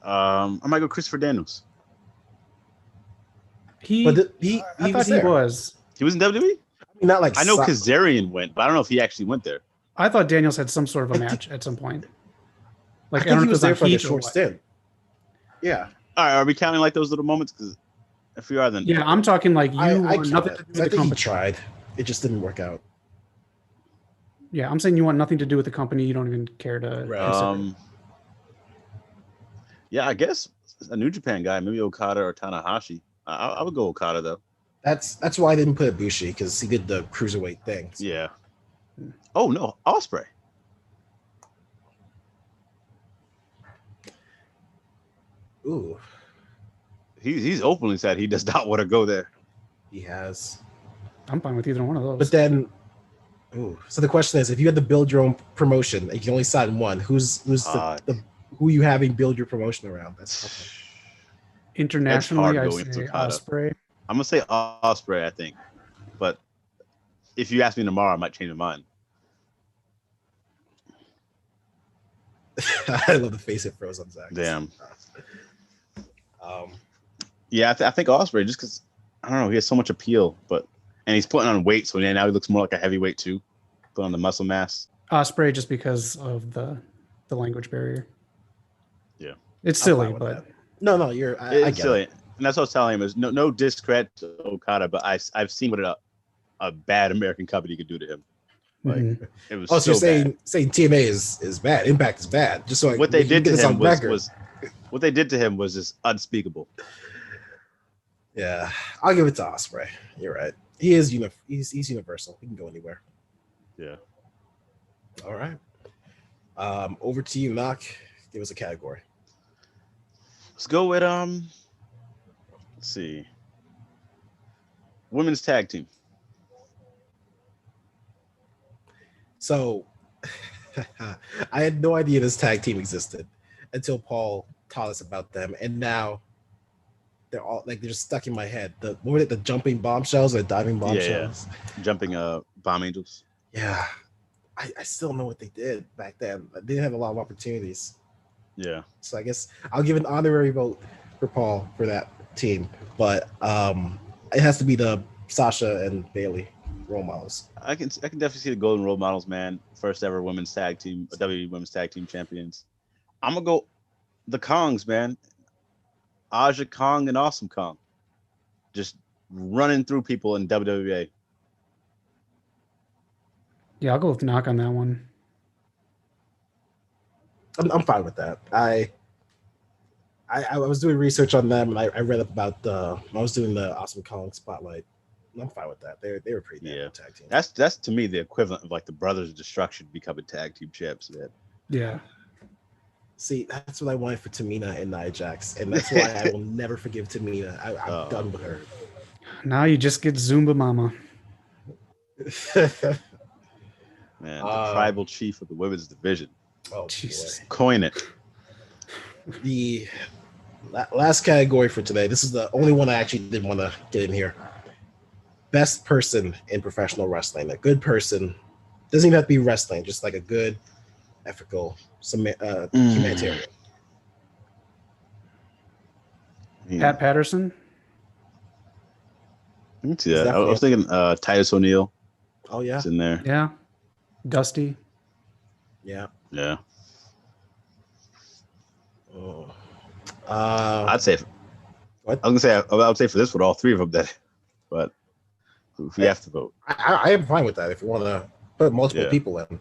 I might go Christopher Daniels. I thought he was. He was in WWE? I mean, not like I know Kazarian went, but I don't know if he actually went there. I thought Daniels had some sort of a match at some point. Like I think he was there for a short stint. Yeah. All right, are we counting like those little moments? Because if we are, then I'm talking like I want nothing to do with the company. He tried. It just didn't work out. Yeah, I'm saying you want nothing to do with the company. You don't even care to. Yeah, I guess a New Japan guy, maybe Okada or Tanahashi. I would go Okada though. That's why I didn't put Ibushi because he did the cruiserweight thing. So. Yeah. Oh no, Ospreay. Ooh. He's openly said he does not want to go there. He has. I'm fine with either one of those. But then, so the question is, if you had to build your own promotion and you can only sign one, who's who you having build your promotion around? That's tough. Internationally, I say Ospreay. I'm gonna say Ospreay, I think, but if you ask me tomorrow, I might change my mind. I love the face it froze on Zach. Damn. Yeah, I think Ospreay just because I don't know, he has so much appeal, and he's putting on weight, so now he looks more like a heavyweight too. Put on the muscle mass. Ospreay just because of the language barrier. Yeah, it's silly, but no, it's silly, and that's what I was telling him is no discredit to Okada, but I've seen what a bad American company could do to him. Like it was. So you're saying TNA is bad, Impact is bad. Just so what they did to him was just unspeakable. Yeah, I'll give it to Ospreay. You're right. He is he's universal. He can go anywhere. Yeah. All right. Over to you, Knock. Give us a category. Let's go with let's see. Women's tag team. So I had no idea this tag team existed until Paul taught us about them, and now they're all like they're just stuck in my head. What were it, the jumping bombshells or diving bombshells? Yeah. Jumping bomb angels. Yeah. I still know what they did back then. They didn't have a lot of opportunities. Yeah. So I guess I'll give an honorary vote for Paul for that team, but it has to be the Sasha and Bailey role models. I can definitely see the golden role models, man. First ever women's tag team, WWE women's tag team champions. I'm gonna go the Kongs, man. Aja Kong and Awesome Kong, just running through people in WWA. Yeah, I'll go with Knock on that one. I'm fine with that. I was doing research on them, and I read about I was doing the Awesome Kong spotlight. I'm fine with that. They were pretty good tag team. That's to me the equivalent of like the Brothers of Destruction becoming tag team champs, man. Yeah. See, that's what I wanted for Tamina and Nia Jax, and that's why I will never forgive Tamina. I'm done with her. Now you just get Zumba Mama. Man, the tribal chief of the women's division. Oh, Jesus. Boy. Coin it. The last category for today. This is the only one I actually didn't want to get in here. Best person in professional wrestling. A good person. Doesn't even have to be wrestling, just like a good, ethical, humanitarian. Pat Patterson. Yeah, I was thinking Titus O'Neil. Oh, yeah. It's in there. Yeah. Dusty. Yeah. Yeah. Oh. I'd say. What? I was gonna say I would say for this one, all three of them. That, but if we have to vote, I am fine with that. If you want to put multiple people in,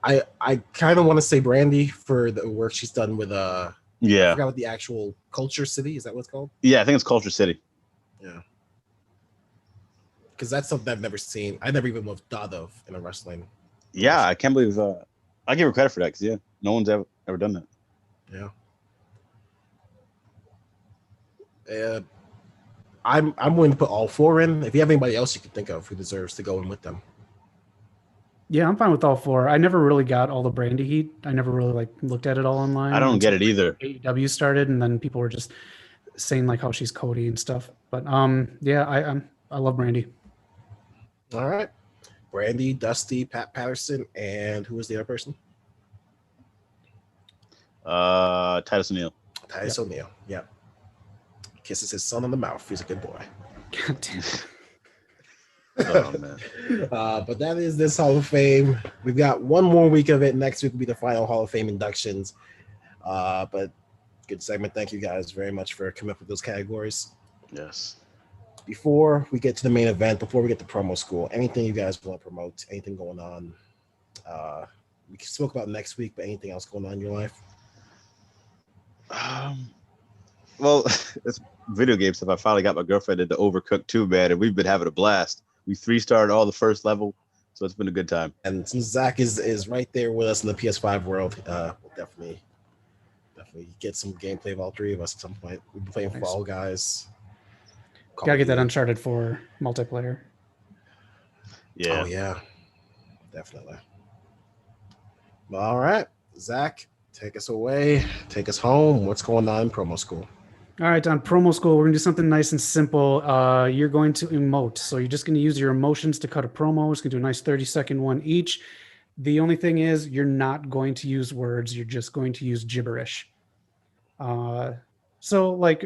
I kind of want to say Brandy for the work she's done with I forgot what the actual Culture City is. That what it's called? Yeah, I think it's Culture City. Yeah. Because that's something I've never seen. I never even thought of in a wrestling. Yeah, I can't believe I give her credit for that because no one's ever done that. Yeah. I'm willing to put all four in. If you have anybody else you can think of who deserves to go in with them. Yeah, I'm fine with all four. I never really got all the Brandy heat. I never really looked at it all online. I don't get it either. AEW started, and then people were just saying how she's Cody and stuff. But I love Brandy. All right, Brandy, Dusty, Pat Patterson, and who was the other person? Titus O'Neil. Titus O'Neil. Yeah. Kisses his son on the mouth. He's a good boy. God damn it. Oh, man. But that is this Hall of Fame. We've got one more week of it. Next week will be the final Hall of Fame inductions. But good segment. Thank you guys very much for coming up with those categories. Yes. Before we get to the main event, before we get to promo school, anything you guys want to promote, anything going on? We can spoke about next week, but anything else going on in your life? Well, it's video game stuff. I finally got my girlfriend into Overcooked 2, man, and we've been having a blast. We 3-starred all the first level, so it's been a good time. And since Zach is right there with us in the PS5 world, we'll definitely get some gameplay of all three of us at some point. We've been playing Fall Guys. Gotta get that Uncharted 4 multiplayer. Yeah. Oh, yeah. Definitely. All right. Zach, take us away. Take us home. What's going on in promo school? All right, on promo school, we're going to do something nice and simple. You're going to emote. So you're just going to use your emotions to cut a promo. It's going to do a nice 30-second one each. The only thing is you're not going to use words. You're just going to use gibberish. So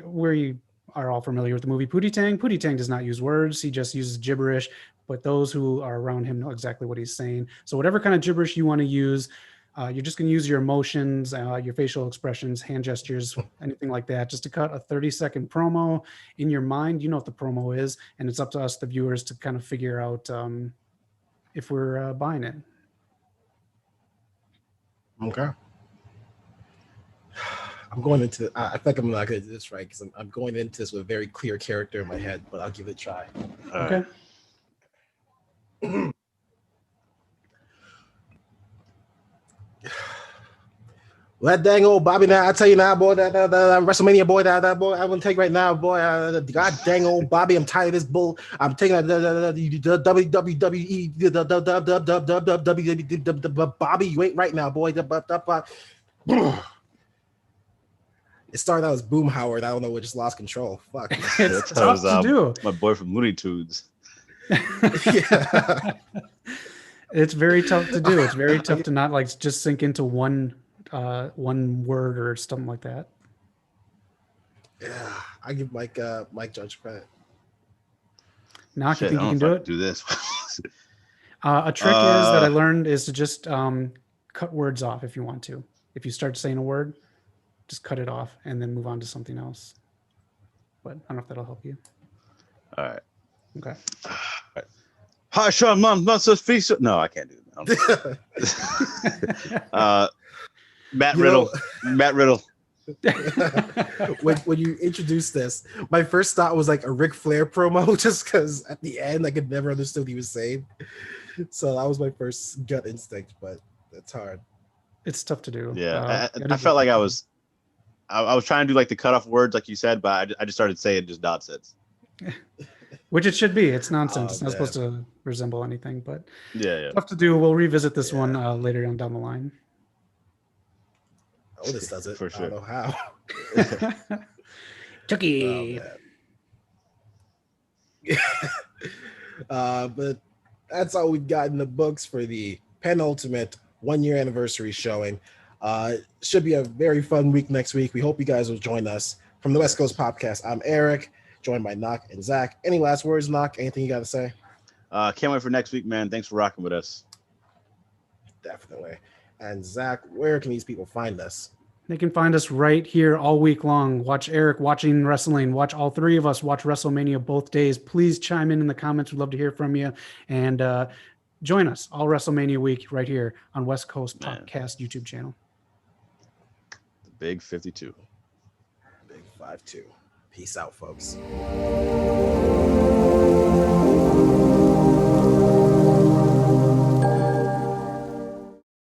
we are all familiar with the movie Pootie Tang. Pootie Tang does not use words. He just uses gibberish, but those who are around him know exactly what he's saying. So whatever kind of gibberish you want to use, you're just going to use your emotions, your facial expressions, hand gestures, anything like that, just to cut a 30-second promo in your mind. You know what the promo is, and it's up to us, the viewers, to kind of figure out if we're buying it. Okay. I'm going into. I think I'm not going to do this right because I'm going into this with a very clear character in my head, but I'll give it a try. Okay. Well, that dang old Bobby now, I tell you now, boy, that WrestleMania boy, that boy, I'm gonna take right now, boy. God dang old Bobby, I'm tired of this bull. I'm taking the WWE, Bobby, you ain't right now, boy. It started out as Boom Howard. I don't know, we just lost control. Fuck. It's tough to do. My boy from Looney Tunes. Yeah. It's very tough to do. It's very tough to not just sink into one word or something like that. Yeah, I give Mike Judge credit. Knock, you Shit, think I you don't can know do if I it? can do this. A trick is that I learned is to just cut words off if you want to. If you start saying a word, just cut it off and then move on to something else. But I don't know if that'll help you. All right. Okay. Hi, Sean. Mom, not so feast. No, I can't do that. Matt Riddle. Matt Riddle. when you introduced this, my first thought was like a Ric Flair promo, just because at the end I could never understood what he was saying. So that was my first gut instinct, but it's hard. It's tough to do. Yeah, I felt like I was trying to do like the cutoff words, like you said, but I just started saying just nonsense. Which it should be. It's nonsense. Oh, it's not supposed to resemble anything, but yeah. Tough to do. We'll revisit this one later on down the line. Otis does it. For sure. I don't know how. Chucky. But that's all we've got in the books for the penultimate 1-year anniversary showing. Should be a very fun week next week. We hope you guys will join us. From the West Coast POPCast, I'm Eric, joined by Knock and Zach. Any last words, Knock? Anything you got to say? Can't wait for next week, man. Thanks for rocking with us. Definitely. And Zach, where can these people find us? They can find us right here all week long. Watch Eric watching wrestling. Watch all three of us watch WrestleMania both days. Please chime in the comments. We'd love to hear from you. And join us all WrestleMania week right here on West Coast POPCast YouTube channel. The Big 52. Big 5-2. Peace out, folks.